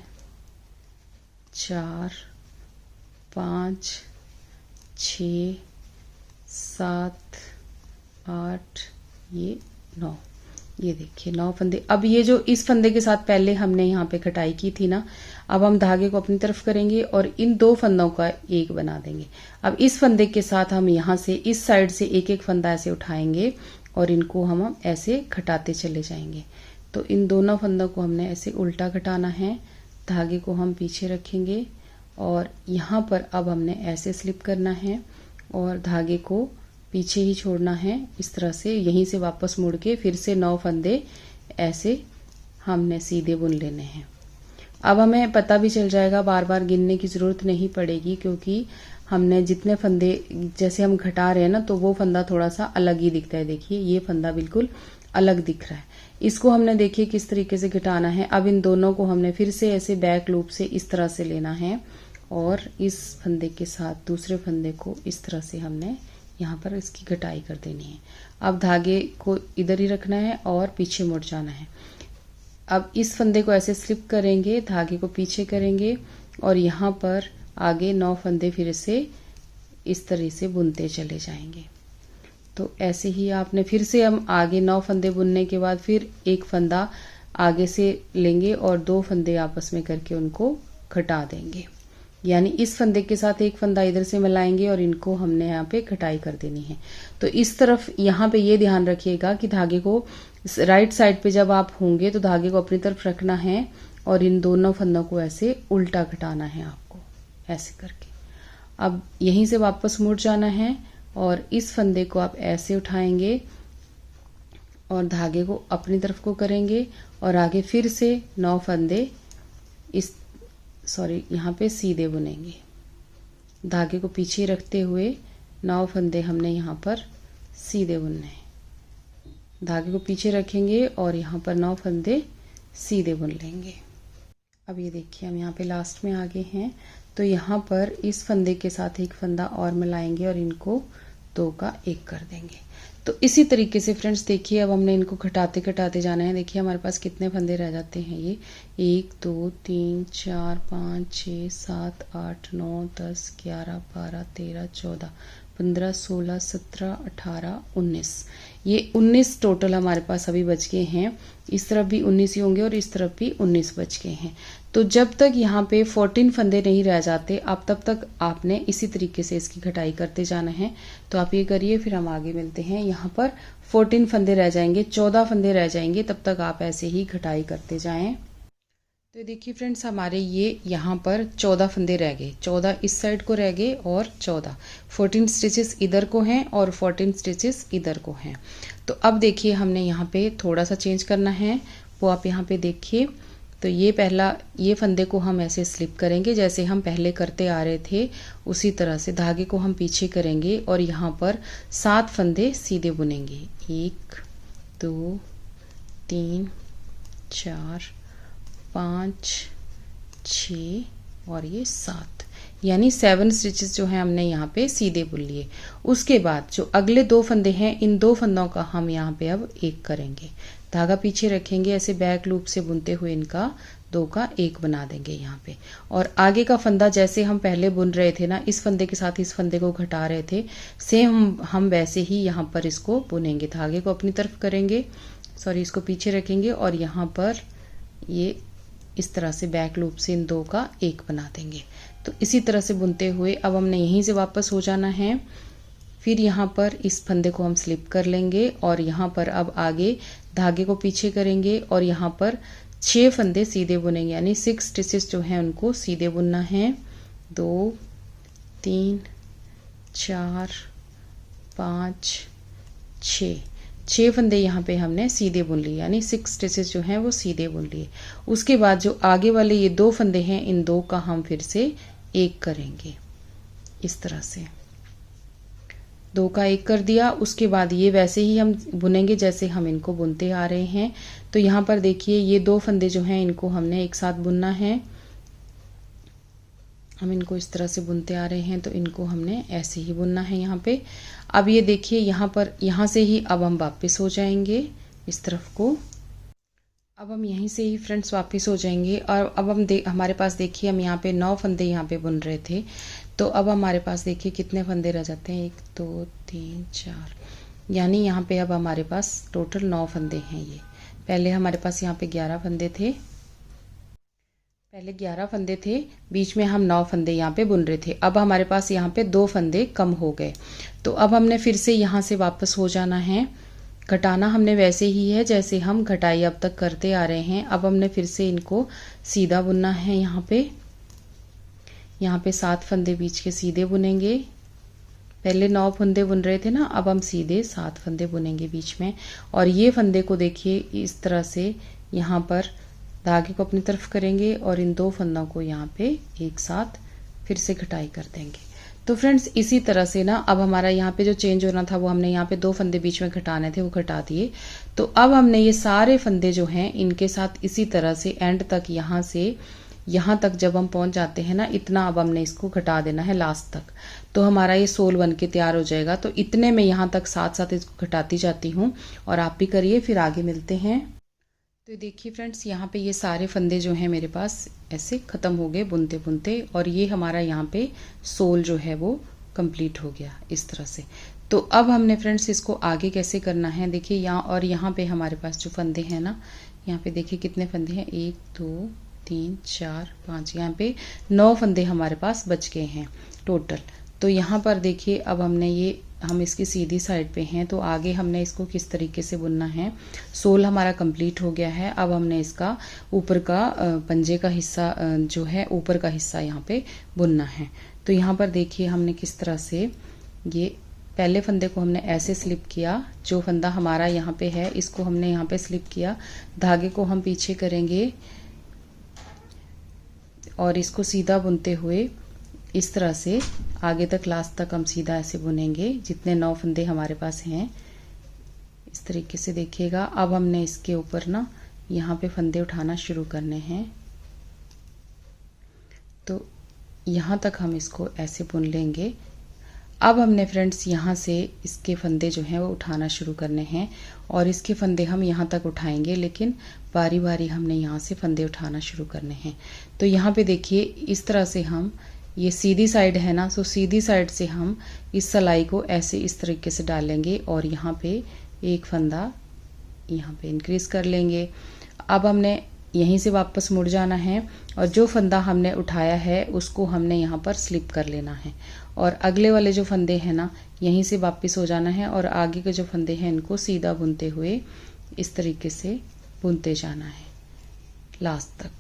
4 5 6 7 8, ये 9, ये देखिए 9 फंदे। अब ये जो इस फंदे के साथ पहले हमने यहाँ पे कटाई की थी ना, अब हम धागे को अपनी तरफ करेंगे और इन 2 फंदों का एक बना देंगे। अब इस फंदे के साथ हम यहाँ से इस साइड से एक एक फंदा ऐसे उठाएंगे और इनको हम ऐसे घटाते चले जाएंगे। तो इन दोनों फंदों को हमने ऐसे उल्टा घटाना है, धागे को हम पीछे रखेंगे और यहाँ पर अब हमने ऐसे स्लिप करना है और धागे को पीछे ही छोड़ना है। इस तरह से यहीं से वापस मुड़ के फिर से 9 फंदे ऐसे हमने सीधे बुन लेने हैं। अब हमें पता भी चल जाएगा, बार बार गिनने की ज़रूरत नहीं पड़ेगी, क्योंकि हमने जितने फंदे जैसे हम घटा रहे हैं ना, तो वो फंदा थोड़ा सा अलग ही दिखता है। देखिए ये फंदा बिल्कुल अलग दिख रहा है। इसको हमने देखिए किस तरीके से घटाना है। अब इन दोनों को हमने फिर से ऐसे बैक लूप से इस तरह से लेना है और इस फंदे के साथ दूसरे फंदे को इस तरह से हमने यहाँ पर इसकी घटाई कर देनी है। अब धागे को इधर ही रखना है और पीछे मुड़ जाना है। अब इस फंदे को ऐसे स्लिप करेंगे, धागे को पीछे करेंगे और यहाँ पर आगे 9 फंदे फिर से इस तरह से बुनते चले जाएंगे। तो ऐसे ही आपने फिर से हम आगे 9 फंदे बुनने के बाद फिर एक फंदा आगे से लेंगे और 2 फंदे आपस में करके उनको घटा देंगे। यानी इस फंदे के साथ एक फंदा इधर से मिलाएंगे और इनको हमने यहाँ पे घटाई कर देनी है। तो इस तरफ यहाँ पे ये ध्यान रखिएगा कि धागे को राइट साइड पे जब आप होंगे तो धागे को अपनी तरफ रखना है और इन दोनों फंदों को ऐसे उल्टा घटाना है आपको, ऐसे करके। अब यहीं से वापस मुड़ जाना है और इस फंदे को आप ऐसे उठाएंगे और धागे को अपनी तरफ को करेंगे और आगे फिर से 9 फंदे यहाँ पे सीधे बुनेंगे। धागे को पीछे रखते हुए 9 फंदे हमने यहाँ पर सीधे बुनने हैं। धागे को पीछे रखेंगे और यहाँ पर 9 फंदे सीधे बुन लेंगे। अब ये देखिए हम यहाँ पे लास्ट में आ गए हैं। तो यहाँ पर इस फंदे के साथ एक फंदा और मिलाएंगे और इनको 2 का 1 कर देंगे। तो इसी तरीके से फ्रेंड्स देखिए अब हमने इनको घटाते घटाते जाना है। देखिए हमारे पास कितने फंदे रह जाते हैं, ये 1 2 3 4 5 6 7 8 9 10 11 12 13 14 15 16 17 18 19, ये 19 टोटल हमारे पास अभी बच गए हैं। इस तरफ भी 19 ही होंगे और इस तरफ भी 19 बच गए हैं। तो जब तक यहाँ पे 14 फंदे नहीं रह जाते आप तब तक आपने इसी तरीके से इसकी घटाई करते जाना है। तो आप ये करिए, फिर हम आगे मिलते हैं। यहाँ पर 14 फंदे रह जाएंगे, 14 फंदे रह जाएंगे, तब तक आप ऐसे ही घटाई करते जाएं। तो देखिए फ्रेंड्स हमारे ये यहाँ पर 14 फंदे रह गए, 14 इस साइड को रह गए और 14 स्टिचेस इधर को हैं और 14 स्टिचेस इधर को हैं। तो अब देखिए हमने यहाँ पे थोड़ा सा चेंज करना है, वो आप यहाँ पे देखिए। तो ये फंदे को हम ऐसे स्लिप करेंगे जैसे हम पहले करते आ रहे थे, उसी तरह से धागे को हम पीछे करेंगे और यहाँ पर 7 फंदे सीधे बुनेंगे। 1 2 3 4 5 6 और ये 7, यानी 7 स्टिचेस जो है हमने यहाँ पे सीधे बुन लिए। उसके बाद जो अगले 2 फंदे हैं, इन 2 फंदों का हम यहाँ पे अब 1 करेंगे। धागा पीछे रखेंगे, ऐसे बैक लूप से बुनते हुए इनका 2 का 1 बना देंगे यहाँ पे। और आगे का फंदा जैसे हम पहले बुन रहे थे ना, इस फंदे के साथ इस फंदे को घटा रहे थे, सेम हम वैसे ही यहाँ पर इसको बुनेंगे। धागे को अपनी तरफ करेंगे, इसको पीछे रखेंगे और यहाँ पर ये इस तरह से बैक लूप से इन 2 का 1 बना देंगे। तो इसी तरह से बुनते हुए अब हमने यहीं से वापस हो जाना है। फिर यहाँ पर इस फंदे को हम स्लिप कर लेंगे और यहाँ पर अब आगे धागे को पीछे करेंगे और यहाँ पर 6 फंदे सीधे बुनेंगे, यानी 6 स्टिचेस जो हैं उनको सीधे बुनना है। 2 3 4 5 6 फंदे यहाँ पे हमने सीधे बुन लिए, यानी 6 स्टिचेस जो हैं वो सीधे बुन लिए। उसके बाद जो आगे वाले ये 2 फंदे हैं, इन 2 का हम फिर से 1 करेंगे। इस तरह से 2 का 1 कर दिया। उसके बाद ये वैसे ही हम बुनेंगे जैसे हम इनको बुनते आ रहे हैं। तो यहाँ पर देखिए ये 2 फंदे जो हैं इनको हमने एक साथ बुनना है। हम इनको इस तरह से बुनते आ रहे हैं, तो इनको हमने ऐसे ही बुनना है यहाँ पे। अब ये देखिए यहाँ से ही अब हम वापस हो जाएंगे इस तरफ को। अब हम यहीं से ही फ्रेंड्स वापस हो जाएंगे और अब हमारे पास देखिए हम यहाँ पे 9 फंदे यहाँ पे बुन रहे थे। तो अब हमारे पास देखिए कितने फंदे रह जाते हैं, 1 2 3 4, यानी यहाँ पे अब हमारे पास टोटल 9 फंदे हैं ये। पहले हमारे पास यहाँ पे 11 फंदे थे, बीच में हम 9 फंदे यहाँ पे बुन रहे थे। अब हमारे पास यहाँ पे 2 फंदे कम हो गए, तो अब हमने फिर से यहाँ से वापस हो जाना है। घटाना हमने वैसे ही है जैसे हम घटाई अब तक करते आ रहे हैं। अब हमने फिर से इनको सीधा बुनना है। यहाँ पे 7 फंदे बीच के सीधे बुनेंगे। पहले 9 फंदे बुन रहे थे ना, अब हम सीधे 7 फंदे बुनेंगे बीच में। और ये फंदे को देखिए इस तरह से यहाँ पर धागे को अपनी तरफ करेंगे और इन 2 फंदों को यहाँ पे एक साथ फिर से घटाई कर देंगे। तो फ्रेंड्स इसी तरह से ना अब हमारा यहाँ पे जो चेंज होना था वो हमने यहाँ पे 2 फंदे बीच में घटाने थे, वो घटा दिए। तो अब हमने ये सारे फंदे जो हैं इनके साथ इसी तरह से एंड तक यहाँ से यहाँ तक जब हम पहुंच जाते हैं ना, इतना अब हमने इसको घटा देना है लास्ट तक, तो हमारा ये सोल बन के तैयार हो जाएगा। तो इतने में यहाँ तक साथ साथ इसको घटाती जाती हूँ और आप भी करिए, फिर आगे मिलते हैं। तो देखिए फ्रेंड्स यहाँ पे ये सारे फंदे जो हैं मेरे पास ऐसे ख़त्म हो गए बुनते बुनते, और ये हमारा यहाँ पे सोल जो है वो कंप्लीट हो गया इस तरह से। तो अब हमने फ्रेंड्स इसको आगे कैसे करना है, देखिए यहाँ और यहाँ पे हमारे पास जो फंदे हैं ना, यहाँ पे देखिए कितने फंदे हैं, 1 2 3 4 5, यहाँ पे 9 फंदे हमारे पास बच गए हैं टोटल। तो यहाँ पर देखिए अब हमने ये हम इसकी सीधी साइड पे हैं, तो आगे हमने इसको किस तरीके से बुनना है। सोल हमारा कंप्लीट हो गया है। अब हमने इसका ऊपर का पंजे का हिस्सा जो है ऊपर का हिस्सा यहाँ पे बुनना है। तो यहाँ पर देखिए हमने किस तरह से ये पहले फंदे को हमने ऐसे स्लिप किया, जो फंदा हमारा यहाँ पे है इसको हमने यहाँ पे स्लिप किया, धागे को हम पीछे करेंगे और इसको सीधा बुनते हुए इस तरह से आगे तक लास्ट तक हम सीधा ऐसे बुनेंगे। जितने 9 फंदे हमारे पास हैं इस तरीके से देखिएगा। अब हमने इसके ऊपर ना यहाँ पे फंदे उठाना शुरू करने हैं, तो यहाँ तक हम इसको ऐसे बुन लेंगे। अब हमने फ्रेंड्स यहाँ से इसके फंदे जो हैं वो उठाना शुरू करने हैं, और इसके फंदे हम यहाँ तक उठाएंगे, लेकिन बारी बारी हमने यहाँ से फंदे उठाना शुरू करने हैं। तो यहाँ पे देखिए इस तरह से हम, ये सीधी साइड है ना, सो सीधी साइड से हम इस सिलाई को ऐसे इस तरीके से डालेंगे और यहाँ पे एक फंदा यहाँ पे इंक्रीज कर लेंगे। अब हमने यहीं से वापस मुड़ जाना है और जो फंदा हमने उठाया है उसको हमने यहाँ पर स्लिप कर लेना है, और अगले वाले जो फंदे हैं ना यहीं से वापस हो जाना है, और आगे के जो फंदे हैं इनको सीधा बुनते हुए इस तरीके से बुनते जाना है लास्ट तक।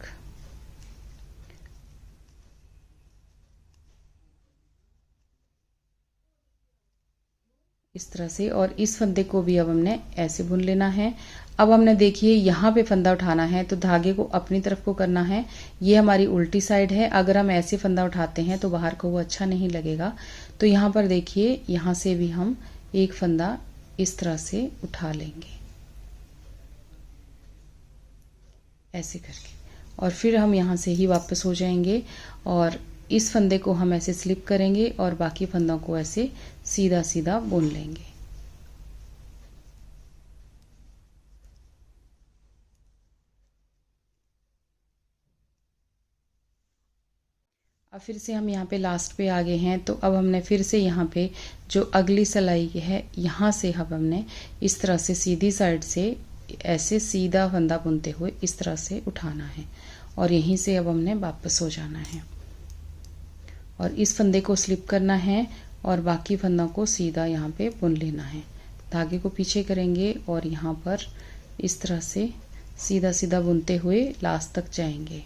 इस तरह से, और इस फंदे को भी अब हमने ऐसे बुन लेना है। अब हमने देखिए यहाँ पे फंदा उठाना है, तो धागे को अपनी तरफ को करना है। ये हमारी उल्टी साइड है, अगर हम ऐसे फंदा उठाते हैं तो बाहर को वो अच्छा नहीं लगेगा। तो यहाँ पर देखिए यहाँ से भी हम एक फंदा इस तरह से उठा लेंगे ऐसे करके, और फिर हम यहाँ से ही वापस हो जाएंगे और इस फंदे को हम ऐसे स्लिप करेंगे और बाकी फंदों को ऐसे सीधा सीधा बुन लेंगे। अब फिर से हम यहाँ पे लास्ट पे आ गए हैं, तो अब हमने फिर से यहाँ पे जो अगली सिलाई है यहाँ से अब हमने इस तरह से सीधी साइड से ऐसे सीधा फंदा बुनते हुए इस तरह से उठाना है, और यहीं से अब हमने वापस हो जाना है और इस फंदे को स्लिप करना है और बाकी फंदों को सीधा यहाँ पे बुन लेना है। धागे को पीछे करेंगे और यहाँ पर इस तरह से सीधा सीधा बुनते हुए लास्ट तक जाएंगे।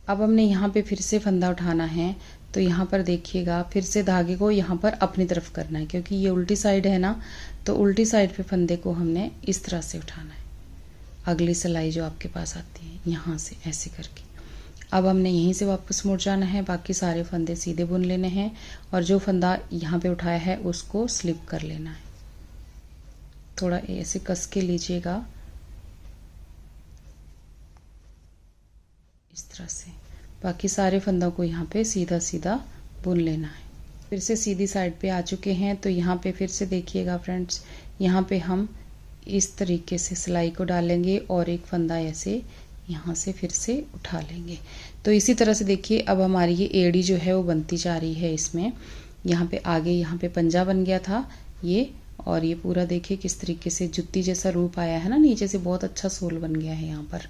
अब हमने यहाँ पे फिर से फंदा उठाना है, तो यहाँ पर देखिएगा फिर से धागे को यहाँ पर अपनी तरफ करना है, क्योंकि ये उल्टी साइड है ना, तो उल्टी साइड पे फंदे को हमने इस तरह से उठाना है। अगली सिलाई जो आपके पास आती है यहाँ से ऐसे करके, अब हमने यहीं से वापस मुड़ जाना है, बाकी सारे फंदे सीधे बुन लेने हैं और जो फंदा यहाँ पे उठाया है उसको स्लिप कर लेना है। थोड़ा ऐसे कस के लीजिएगा इस तरह से, बाकी सारे फंदों को यहाँ पे सीधा सीधा बुन लेना है। फिर से सीधी साइड पे आ चुके हैं, तो यहाँ पे फिर से देखिएगा फ्रेंड्स, यहाँ पे हम इस तरीके से सिलाई को डालेंगे और एक फंदा ऐसे यहाँ से फिर से उठा लेंगे। तो इसी तरह से देखिए अब हमारी ये एड़ी जो है वो बनती जा रही है। इसमें यहाँ पे आगे यहाँ पे पंजा बन गया था ये, और ये पूरा देखिए किस तरीके से जुत्ती जैसा रूप आया है ना, नीचे से बहुत अच्छा सोल बन गया है यहाँ पर।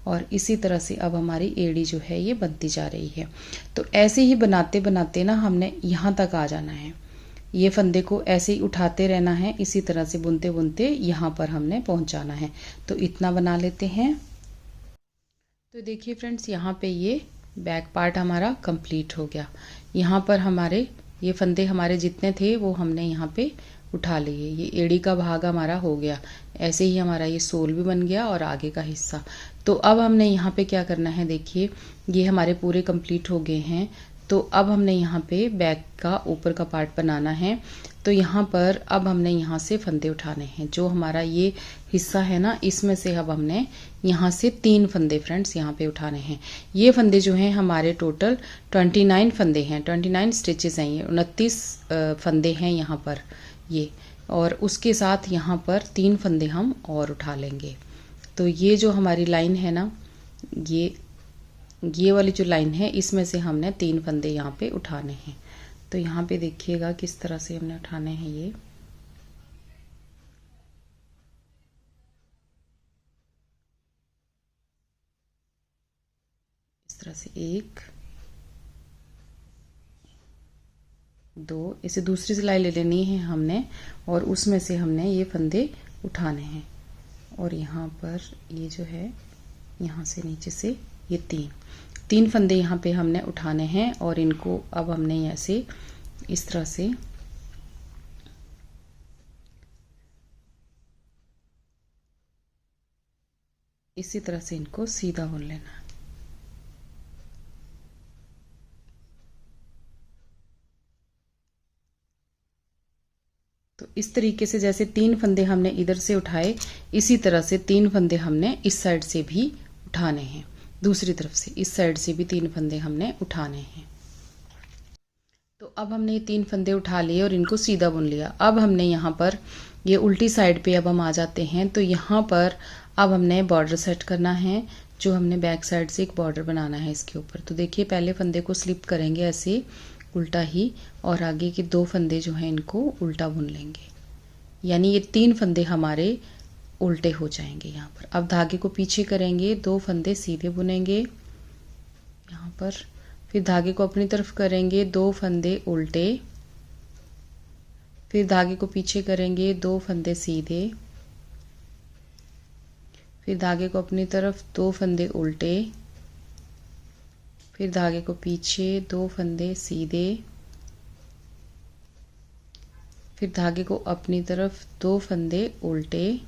और इसी तरह से अब हमारी एड़ी जो है ये बनती जा रही है। तो ऐसे ही बनाते बनाते ना हमने यहाँ तक आ जाना है। ये फंदे को ऐसे ही उठाते रहना है, इसी तरह से बुनते बुनते यहाँ पर हमने पहुँचाना है। तो इतना बना लेते हैं। तो देखिए फ्रेंड्स, यहाँ पे ये बैक पार्ट हमारा कंप्लीट हो गया। यहाँ पर हमारे ये फंदे हमारे जितने थे वो हमने यहाँ पे उठा लिए। ये एड़ी का भाग हमारा हो गया। ऐसे ही हमारा ये सोल भी बन गया और आगे का हिस्सा। तो अब हमने यहाँ पे क्या करना है, देखिए ये हमारे पूरे कंप्लीट हो गए हैं। तो अब हमने यहाँ पे बैक का ऊपर का पार्ट बनाना है। तो यहाँ पर अब हमने यहाँ से फंदे उठाने हैं। जो हमारा ये हिस्सा है ना, इसमें से अब हमने यहाँ से 3 फंदे फ्रेंड्स यहाँ पे उठाने हैं। ये फंदे जो हैं हमारे टोटल 29 फंदे हैं, 29 स्टिचेस हैं। ये 29 फंदे हैं यहाँ पर ये, और उसके साथ यहाँ पर 3 फंदे हम और उठा लेंगे। तो ये जो हमारी लाइन है ना, ये वाली जो लाइन है, इसमें से हमने 3 फंदे यहाँ पे उठाने हैं। तो यहाँ पे देखिएगा किस तरह से हमने उठाने हैं ये। इस तरह से 1 2, इसे दूसरी सिलाई ले लेनी है हमने, और उसमें से हमने ये फंदे उठाने हैं। और यहाँ पर ये जो है, यहाँ से नीचे से ये 3 फंदे यहाँ पे हमने उठाने हैं। और इनको अब हमने ऐसे इस तरह से इसी तरह से इनको सीधा बुन लेना। तो इस तरीके से जैसे 3 फंदे हमने इधर से उठाए, इसी तरह से 3 फंदे हमने इस साइड से भी उठाने हैं। दूसरी तरफ से इस साइड से भी 3 फंदे हमने उठाने हैं। तो अब हमने ये 3 फंदे उठा लिए और इनको सीधा बुन लिया। अब हमने यहाँ पर ये उल्टी साइड पे अब हम आ जाते हैं। तो यहाँ पर अब हमने बॉर्डर सेट करना है। जो हमने बैक साइड से एक बॉर्डर बनाना है इसके ऊपर। तो देखिए पहले फंदे को स्लिप करेंगे ऐसे उल्टा ही, और आगे के 2 फंदे जो हैं इनको उल्टा बुन लेंगे। यानी ये 3 फंदे हमारे उल्टे हो जाएंगे यहाँ पर। अब धागे को पीछे करेंगे, 2 फंदे सीधे बुनेंगे यहाँ पर, फिर धागे को अपनी तरफ करेंगे, 2 फंदे उल्टे, फिर धागे को पीछे करेंगे, 2 फंदे सीधे, फिर धागे को अपनी तरफ, 2 फंदे उल्टे, फिर धागे को पीछे, 2 फंदे सीधे, फिर धागे को अपनी तरफ, 2 फंदे उल्टे,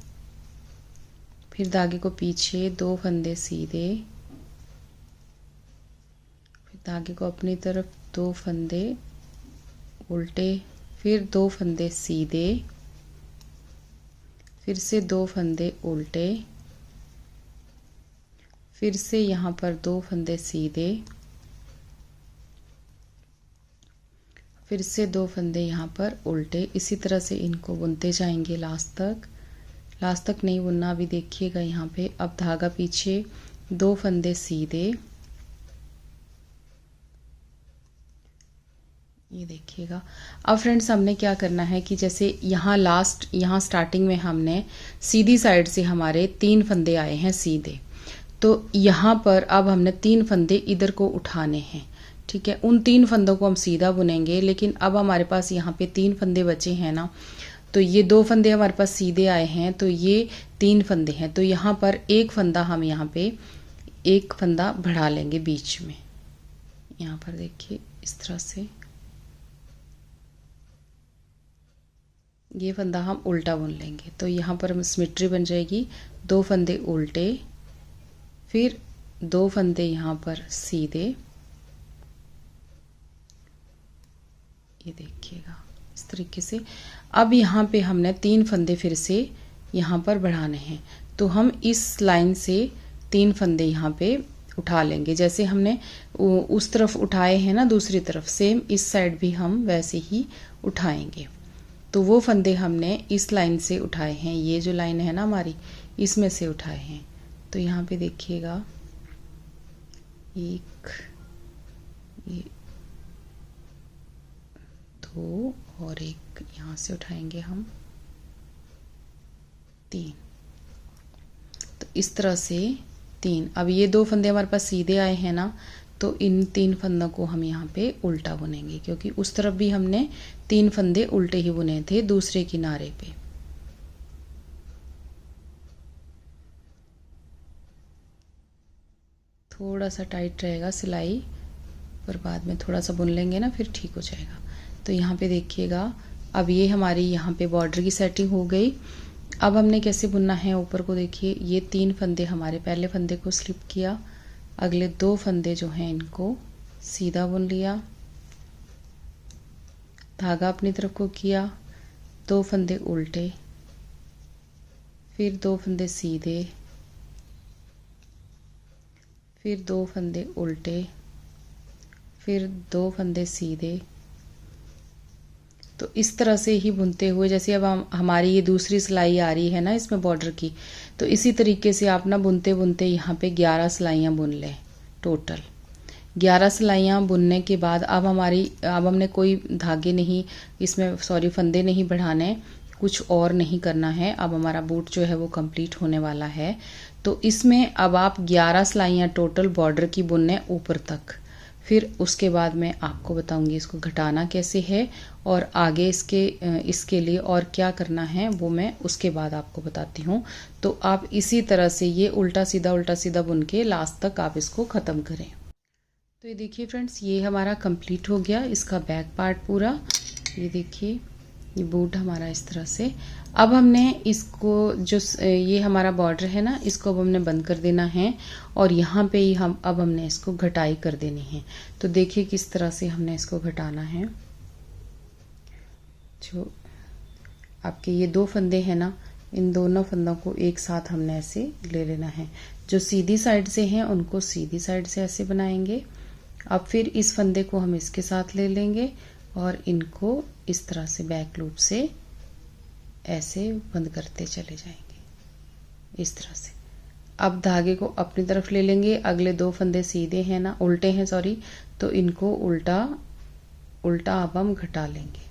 फिर धागे को पीछे, 2 फंदे सीधे, फिर धागे को अपनी तरफ, 2 फंदे उल्टे, फिर 2 फंदे सीधे, फिर से 2 फंदे उल्टे, फिर से यहाँ पर 2 फंदे सीधे, फिर से 2 फंदे यहाँ पर उल्टे। इसी तरह से इनको बुनते जाएंगे लास्ट तक। लास्ट तक नहीं बुनना, अभी देखिएगा यहाँ पे। अब धागा पीछे, 2 फंदे सीधे, ये देखिएगा। अब फ्रेंड्स हमने क्या करना है कि जैसे यहाँ स्टार्टिंग में हमने सीधी साइड से हमारे 3 फंदे आए हैं सीधे। तो यहाँ पर अब हमने 3 फंदे इधर को उठाने हैं, ठीक है। उन 3 फंदों को हम सीधा बुनेंगे, लेकिन अब हमारे पास यहाँ पे 3 फंदे बचे हैं ना। तो ये 2 फंदे हमारे पास सीधे आए हैं, तो ये 3 फंदे हैं। तो यहाँ पर एक फंदा हम यहाँ पे एक फंदा बढ़ा लेंगे बीच में। यहाँ पर देखिए इस तरह से ये फंदा हम उल्टा बुन लेंगे। तो यहाँ पर हम सिमेट्री बन जाएगी। 2 फंदे उल्टे, फिर 2 फंदे यहाँ पर सीधे, ये देखिएगा इस तरीके से। अब यहाँ पे हमने 3 फंदे फिर से यहाँ पर बढ़ाने हैं। तो हम इस लाइन से 3 फंदे यहाँ पे उठा लेंगे। जैसे हमने उस तरफ उठाए हैं ना, दूसरी तरफ सेम इस साइड भी हम वैसे ही उठाएंगे। तो वो फंदे हमने इस लाइन से उठाए हैं, ये जो लाइन है ना हमारी, इसमें से उठाए हैं। तो यहाँ पे देखिएगा, एक, ये 2 और एक यहाँ से उठाएंगे हम 3। तो इस तरह से 3। अब ये 2 फंदे हमारे पास सीधे आए हैं ना, तो इन 3 फंदों को हम यहाँ पे उल्टा बुनेंगे, क्योंकि उस तरफ भी हमने 3 फंदे उल्टे ही बुने थे दूसरे किनारे पे। थोड़ा सा टाइट रहेगा सिलाई, पर बाद में थोड़ा सा बुन लेंगे ना, फिर ठीक हो जाएगा। तो यहाँ पे देखिएगा, अब ये हमारी यहाँ पे बॉर्डर की सेटिंग हो गई। अब हमने कैसे बुनना है ऊपर को, देखिए ये 3 फंदे हमारे, पहले फंदे को स्लिप किया, अगले 2 फंदे जो हैं इनको सीधा बुन लिया, धागा अपनी तरफ को किया, 2 फंदे उल्टे, फिर 2 फंदे सीधे, फिर 2 फंदे उल्टे, फिर 2 फंदे सीधे। तो इस तरह से ही बुनते हुए, जैसे अब हमारी ये दूसरी सिलाई आ रही है ना इसमें बॉर्डर की, तो इसी तरीके से आप ना बुनते बुनते यहाँ पे 11 सिलाइयाँ बुन लें। टोटल 11 सिलाइयाँ बुनने के बाद अब हमने कोई धागे नहीं इसमें, सॉरी फंदे नहीं बढ़ाने, कुछ और नहीं करना है। अब हमारा बूट जो है वो कंप्लीट होने वाला है। तो इसमें अब आप 11 सिलाइयाँ टोटल बॉर्डर की बुनने ऊपर तक। फिर उसके बाद मैं आपको बताऊंगी इसको घटाना कैसे है, और आगे इसके लिए और क्या करना है वो मैं उसके बाद आपको बताती हूँ। तो आप इसी तरह से ये उल्टा सीधा बुन के लास्ट तक आप इसको ख़त्म करें। तो ये देखिए फ्रेंड्स, ये हमारा कंप्लीट हो गया, इसका बैक पार्ट पूरा। ये देखिए, ये बूट हमारा इस तरह से। अब हमने इसको जो ये हमारा बॉर्डर है ना, इसको अब हमने बंद कर देना है, और यहाँ पे ही अब हमने इसको घटाई कर देनी है। तो देखिए किस तरह से हमने इसको घटाना है। जो आपके ये 2 फंदे हैं ना, इन दोनों फंदों को एक साथ हमने ऐसे ले लेना है। जो सीधी साइड से हैं उनको सीधी साइड से ऐसे बनाएंगे। अब फिर इस फंदे को हम इसके साथ ले लेंगे और इनको इस तरह से बैक लूप से ऐसे बंद करते चले जाएंगे इस तरह से। अब धागे को अपनी तरफ ले लेंगे, अगले 2 फंदे सीधे हैं ना, उल्टे हैं सॉरी, तो इनको उल्टा अब हम घटा लेंगे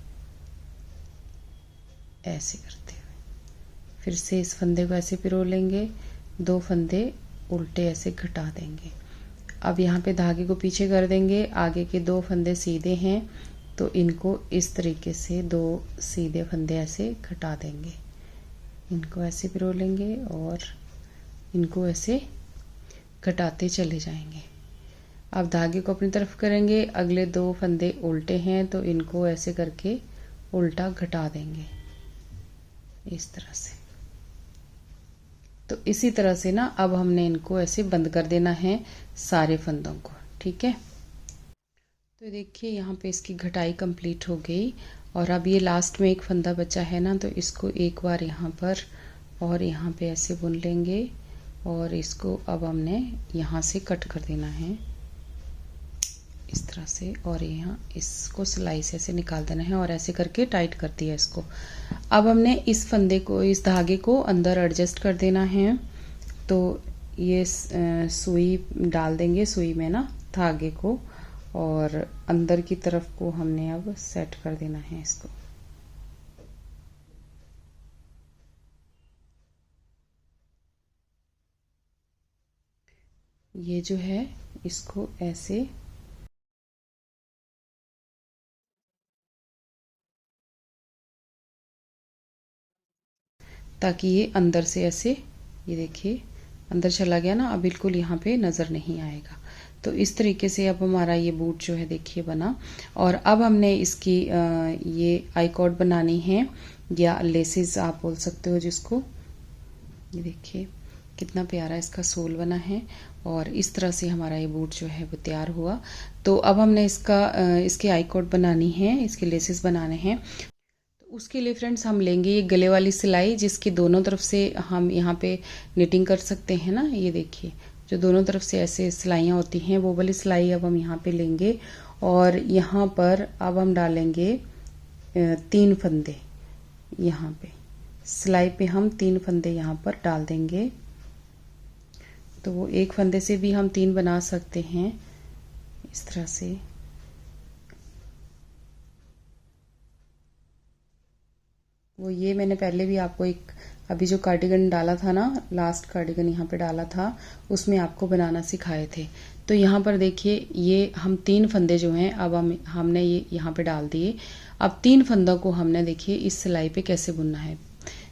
ऐसे करते हुए। फिर से इस फंदे को ऐसे पिरो लेंगे, 2 फंदे उल्टे ऐसे घटा देंगे। अब यहाँ पे धागे को पीछे कर देंगे, आगे के 2 फंदे सीधे हैं तो इनको इस तरीके से 2 सीधे फंदे ऐसे घटा देंगे। इनको ऐसे पिरो लेंगे और इनको ऐसे घटाते चले जाएंगे। अब धागे को अपनी तरफ करेंगे, अगले 2 फंदे उल्टे हैं तो इनको ऐसे करके उल्टा घटा देंगे इस तरह से। तो इसी तरह से ना अब हमने इनको ऐसे बंद कर देना है सारे फंदों को, ठीक है। तो देखिए यहाँ पे इसकी घटाई कंप्लीट हो गई, और अब ये लास्ट में एक फंदा बचा है ना, तो इसको एक बार यहाँ पर और यहाँ पे ऐसे बुन लेंगे, और इसको अब हमने यहाँ से कट कर देना है इस तरह से, और यहाँ इसको सिलाई से ऐसे निकाल देना है और ऐसे करके टाइट कर दिया इसको। अब हमने इस फंदे को, इस धागे को अंदर एडजस्ट कर देना है। तो ये सुई डाल देंगे, सुई में ना धागे को, और अंदर की तरफ को हमने अब सेट कर देना है इसको। ये जो है इसको ऐसे ताकि ये अंदर से ऐसे, ये देखिए अंदर चला गया ना, अब बिल्कुल यहाँ पे नज़र नहीं आएगा। तो इस तरीके से अब हमारा ये बूट जो है देखिए बना। और अब हमने इसकी ये आई कॉर्ड बनानी है, या लेसेस आप बोल सकते हो जिसको। ये देखिए कितना प्यारा इसका सोल बना है, और इस तरह से हमारा ये बूट जो है वो तैयार हुआ। तो अब हमने इसके आई कॉर्ड बनानी है, इसके लेसेस बनाने हैं। उसके लिए फ्रेंड्स हम लेंगे ये गले वाली सिलाई, जिसकी दोनों तरफ से हम यहाँ पे निटिंग कर सकते हैं ना। ये देखिए जो दोनों तरफ से ऐसे सिलाइयाँ होती हैं, वो वाली सिलाई अब हम यहाँ पे लेंगे, और यहाँ पर अब हम डालेंगे 3 फंदे। यहाँ पे सिलाई पे हम 3 फंदे यहाँ पर डाल देंगे। तो वो एक फंदे से भी हम 3 बना सकते हैं इस तरह से। वो ये मैंने पहले भी आपको एक अभी जो कार्डिगन डाला था ना, लास्ट कार्डिगन यहाँ पे डाला था, उसमें आपको बनाना सिखाए थे। तो यहाँ पर देखिए ये हम 3 फंदे जो हैं अब हमने ये यहाँ पे डाल दिए। अब 3 फंदों को हमने देखिए इस सिलाई पे कैसे बुनना है।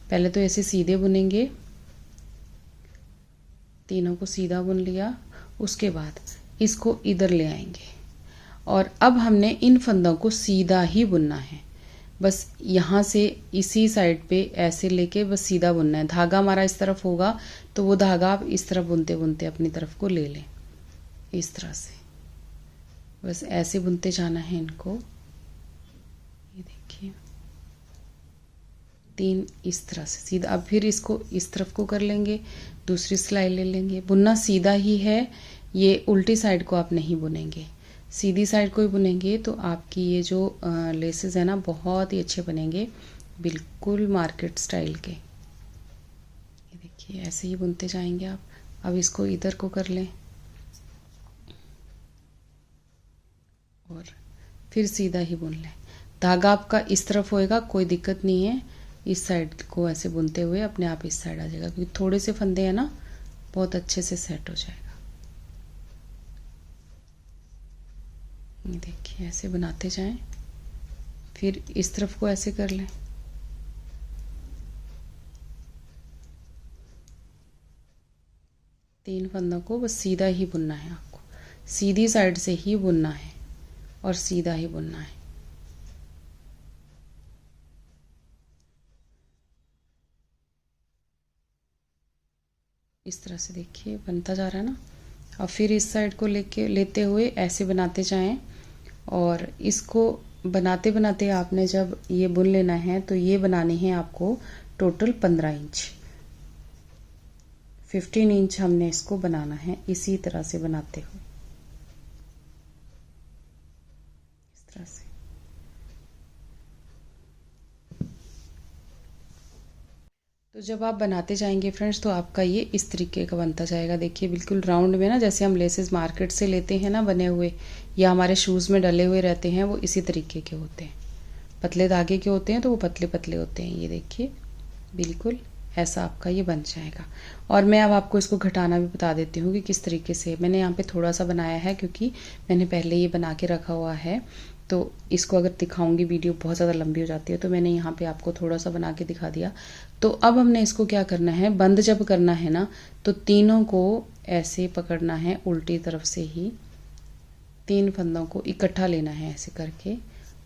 पहले तो ऐसे सीधे बुनेंगे, तीनों को सीधा बुन लिया, उसके बाद इसको इधर ले आएंगे और अब हमने इन फंदों को सीधा ही बुनना है। बस यहाँ से इसी साइड पे ऐसे लेके बस सीधा बुनना है। धागा हमारा इस तरफ होगा तो वो धागा आप इस तरफ बुनते बुनते अपनी तरफ को ले लें, इस तरह से बस ऐसे बुनते जाना है इनको। ये देखिए 3 इस तरह से सीधा। अब फिर इसको इस तरफ को कर लेंगे, दूसरी सिलाई ले लेंगे। बुनना सीधा ही है, ये उल्टी साइड को आप नहीं बुनेंगे, सीधी साइड को ही बुनेंगे तो आपकी ये जो लेसेस है ना बहुत ही अच्छे बनेंगे, बिल्कुल मार्केट स्टाइल के। ये देखिए ऐसे ही बुनते जाएंगे आप। अब इसको इधर को कर लें और फिर सीधा ही बुन लें। धागा आपका इस तरफ होएगा, कोई दिक्कत नहीं है। इस साइड को ऐसे बुनते हुए अपने आप इस साइड आ जाएगा, क्योंकि थोड़े से फंदे हैं ना, बहुत अच्छे से सेट हो जाएगा। ये देखिए ऐसे बनाते जाएं, फिर इस तरफ को ऐसे कर लें। तीन फंदों को बस सीधा ही बुनना है आपको, सीधी साइड से ही बुनना है और सीधा ही बुनना है। इस तरह से देखिए बनता जा रहा है ना। और फिर इस साइड को लेते हुए ऐसे बनाते जाएं और इसको बनाते बनाते आपने जब ये बुन लेना है तो ये बनाने हैं आपको टोटल 15 इंच। 15 इंच हमने इसको बनाना है इसी तरह से बनाते हुए, इस तरह से। तो जब आप बनाते जाएंगे फ्रेंड्स तो आपका ये इस तरीके का बनता जाएगा। देखिए बिल्कुल राउंड में ना, जैसे हम लेसेस मार्केट से लेते हैं ना बने हुए, या हमारे शूज़ में डले हुए रहते हैं, वो इसी तरीके के होते हैं। पतले धागे के होते हैं तो वो पतले पतले होते हैं। ये देखिए बिल्कुल ऐसा आपका ये बन जाएगा। और मैं अब आपको इसको घटाना भी बता देती हूँ कि किस तरीके से। मैंने यहाँ पे थोड़ा सा बनाया है क्योंकि मैंने पहले ये बना के रखा हुआ है, तो इसको अगर दिखाऊंगी वीडियो बहुत ज़्यादा लंबी हो जाती है, तो मैंने यहाँ पे आपको थोड़ा सा बना के दिखा दिया। तो अब हमने इसको क्या करना है, बंद जब करना है ना तो तीनों को ऐसे पकड़ना है उल्टी तरफ से ही। 3 फंदों को इकट्ठा लेना है ऐसे करके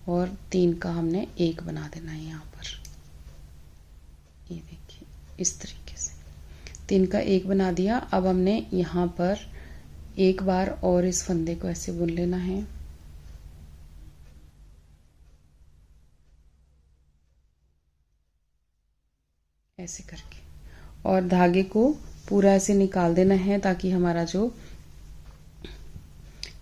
और 3 का हमने एक बना देना है यहाँ पर। ये देखिए इस तरीके से 3 का एक बना दिया। अब हमने यहाँ पर एक बार और इस फंदे को ऐसे बुन लेना है। ऐसे करके और धागे को पूरा ऐसे निकाल देना है ताकि हमारा जो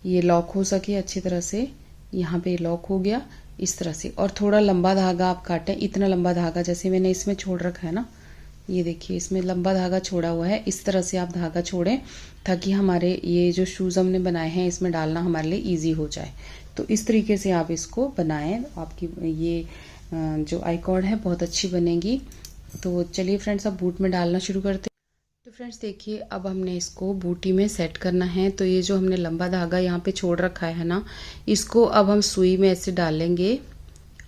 ये लॉक हो सके अच्छी तरह से। यहाँ पे लॉक हो गया इस तरह से। और थोड़ा लंबा धागा आप काटें, इतना लंबा धागा जैसे मैंने इसमें छोड़ रखा है ना, ये देखिए इसमें लंबा धागा छोड़ा हुआ है, इस तरह से आप धागा छोड़ें ताकि हमारे ये जो शूज़ हमने बनाए हैं इसमें डालना हमारे लिए ईजी हो जाए। तो इस तरीके से आप इसको बनाएं, आपकी ये जो आई कॉर्ड है बहुत अच्छी बनेगी। तो चलिए फ्रेंड्स अब बूट में डालना शुरू करते हैं। तो फ्रेंड्स देखिए अब हमने इसको बूटी में सेट करना है। तो ये जो हमने लंबा धागा यहाँ पे छोड़ रखा है ना, इसको अब हम सुई में ऐसे डालेंगे।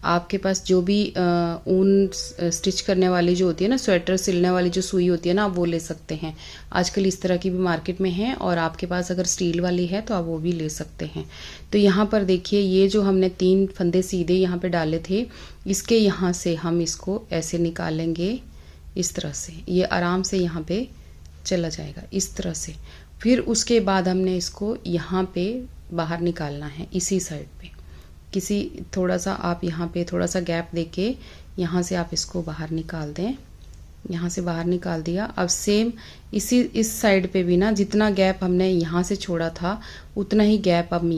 आपके पास जो भी ऊन स्टिच करने वाली जो होती है ना, स्वेटर सिलने वाली जो सुई होती है ना, आप वो ले सकते हैं। आजकल इस तरह की भी मार्केट में है, और आपके पास अगर स्टील वाली है तो आप वो भी ले सकते हैं। तो यहाँ पर देखिए ये जो हमने 3 फंदे सीधे यहाँ पे डाले थे, इसके यहाँ से हम इसको ऐसे निकालेंगे इस तरह से। ये आराम से यहाँ पे चला जाएगा इस तरह से। फिर उसके बाद हमने इसको यहाँ पे बाहर निकालना है इसी साइड पे। किसी थोड़ा सा आप यहाँ पे थोड़ा सा गैप देके यहाँ से आप इसको बाहर निकाल दें। यहाँ से बाहर निकाल दिया। अब सेम इस साइड पे भी ना, जितना गैप हमने यहाँ से छोड़ा था उतना ही गैप अब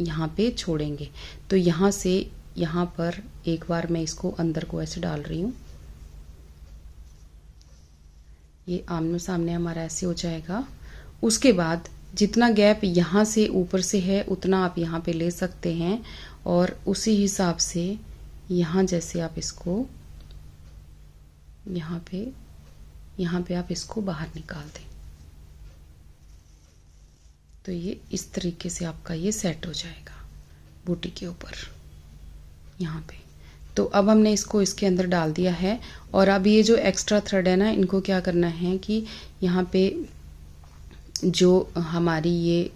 यहाँ पे छोड़ेंगे। तो यहाँ से यहाँ पर एक बार मैं इसको अंदर को ऐसे डाल रही हूँ। ये आमने सामने हमारा ऐसे हो जाएगा। उसके बाद जितना गैप यहाँ से ऊपर से है उतना आप यहाँ पे ले सकते हैं और उसी हिसाब से यहाँ जैसे आप इसको यहाँ पे आप इसको बाहर निकाल दें तो ये इस तरीके से आपका ये सेट हो जाएगा बूटी के ऊपर यहाँ पे। तो अब हमने इसको इसके अंदर डाल दिया है और अब ये जो एक्स्ट्रा थ्रेड है ना, इनको क्या करना है कि यहाँ पे जो हमारी ये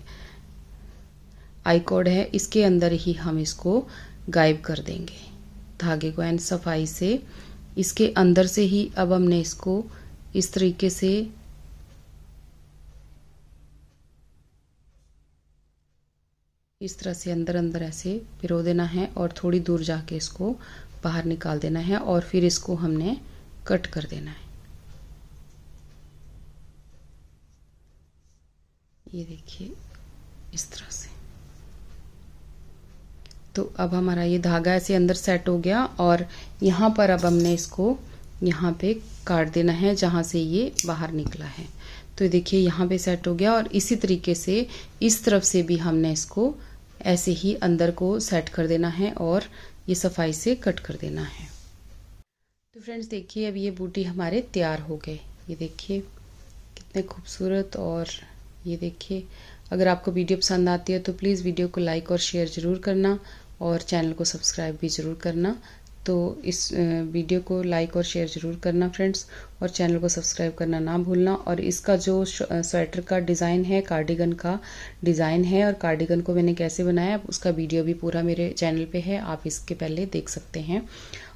आई कॉर्ड है इसके अंदर ही हम इसको गायब कर देंगे धागे को एंड सफाई से इसके अंदर से ही। अब हमने इसको इस तरीके से इस तरह से अंदर अंदर ऐसे पिरो देना है और थोड़ी दूर जाके इसको बाहर निकाल देना है और फिर इसको हमने कट कर देना है। ये देखिए इस तरह से। तो अब हमारा ये धागा ऐसे अंदर सेट हो गया और यहाँ पर अब हमने इसको यहाँ पे काट देना है जहाँ से ये बाहर निकला है। तो देखिए यहाँ पे सेट हो गया और इसी तरीके से इस तरफ से भी हमने इसको ऐसे ही अंदर को सेट कर देना है और ये सफाई से कट कर देना है। तो फ्रेंड्स देखिए अब ये बूटी हमारे तैयार हो गए। ये देखिए कितने खूबसूरत। और ये देखिए अगर आपको वीडियो पसंद आती है तो प्लीज़ वीडियो को लाइक और शेयर ज़रूर करना और चैनल को सब्सक्राइब भी ज़रूर करना। तो इस वीडियो को लाइक और शेयर ज़रूर करना फ्रेंड्स और चैनल को सब्सक्राइब करना ना भूलना। और इसका जो स्वेटर का डिज़ाइन है, कार्डिगन का डिज़ाइन है और कार्डिगन को मैंने कैसे बनाया उसका वीडियो भी पूरा मेरे चैनल पे है, आप इसके पहले देख सकते हैं।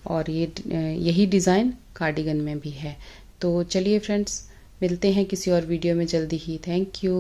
और ये यही डिज़ाइन कार्डिगन में भी है। तो चलिए फ्रेंड्स मिलते हैं किसी और वीडियो में जल्दी ही। Thank you.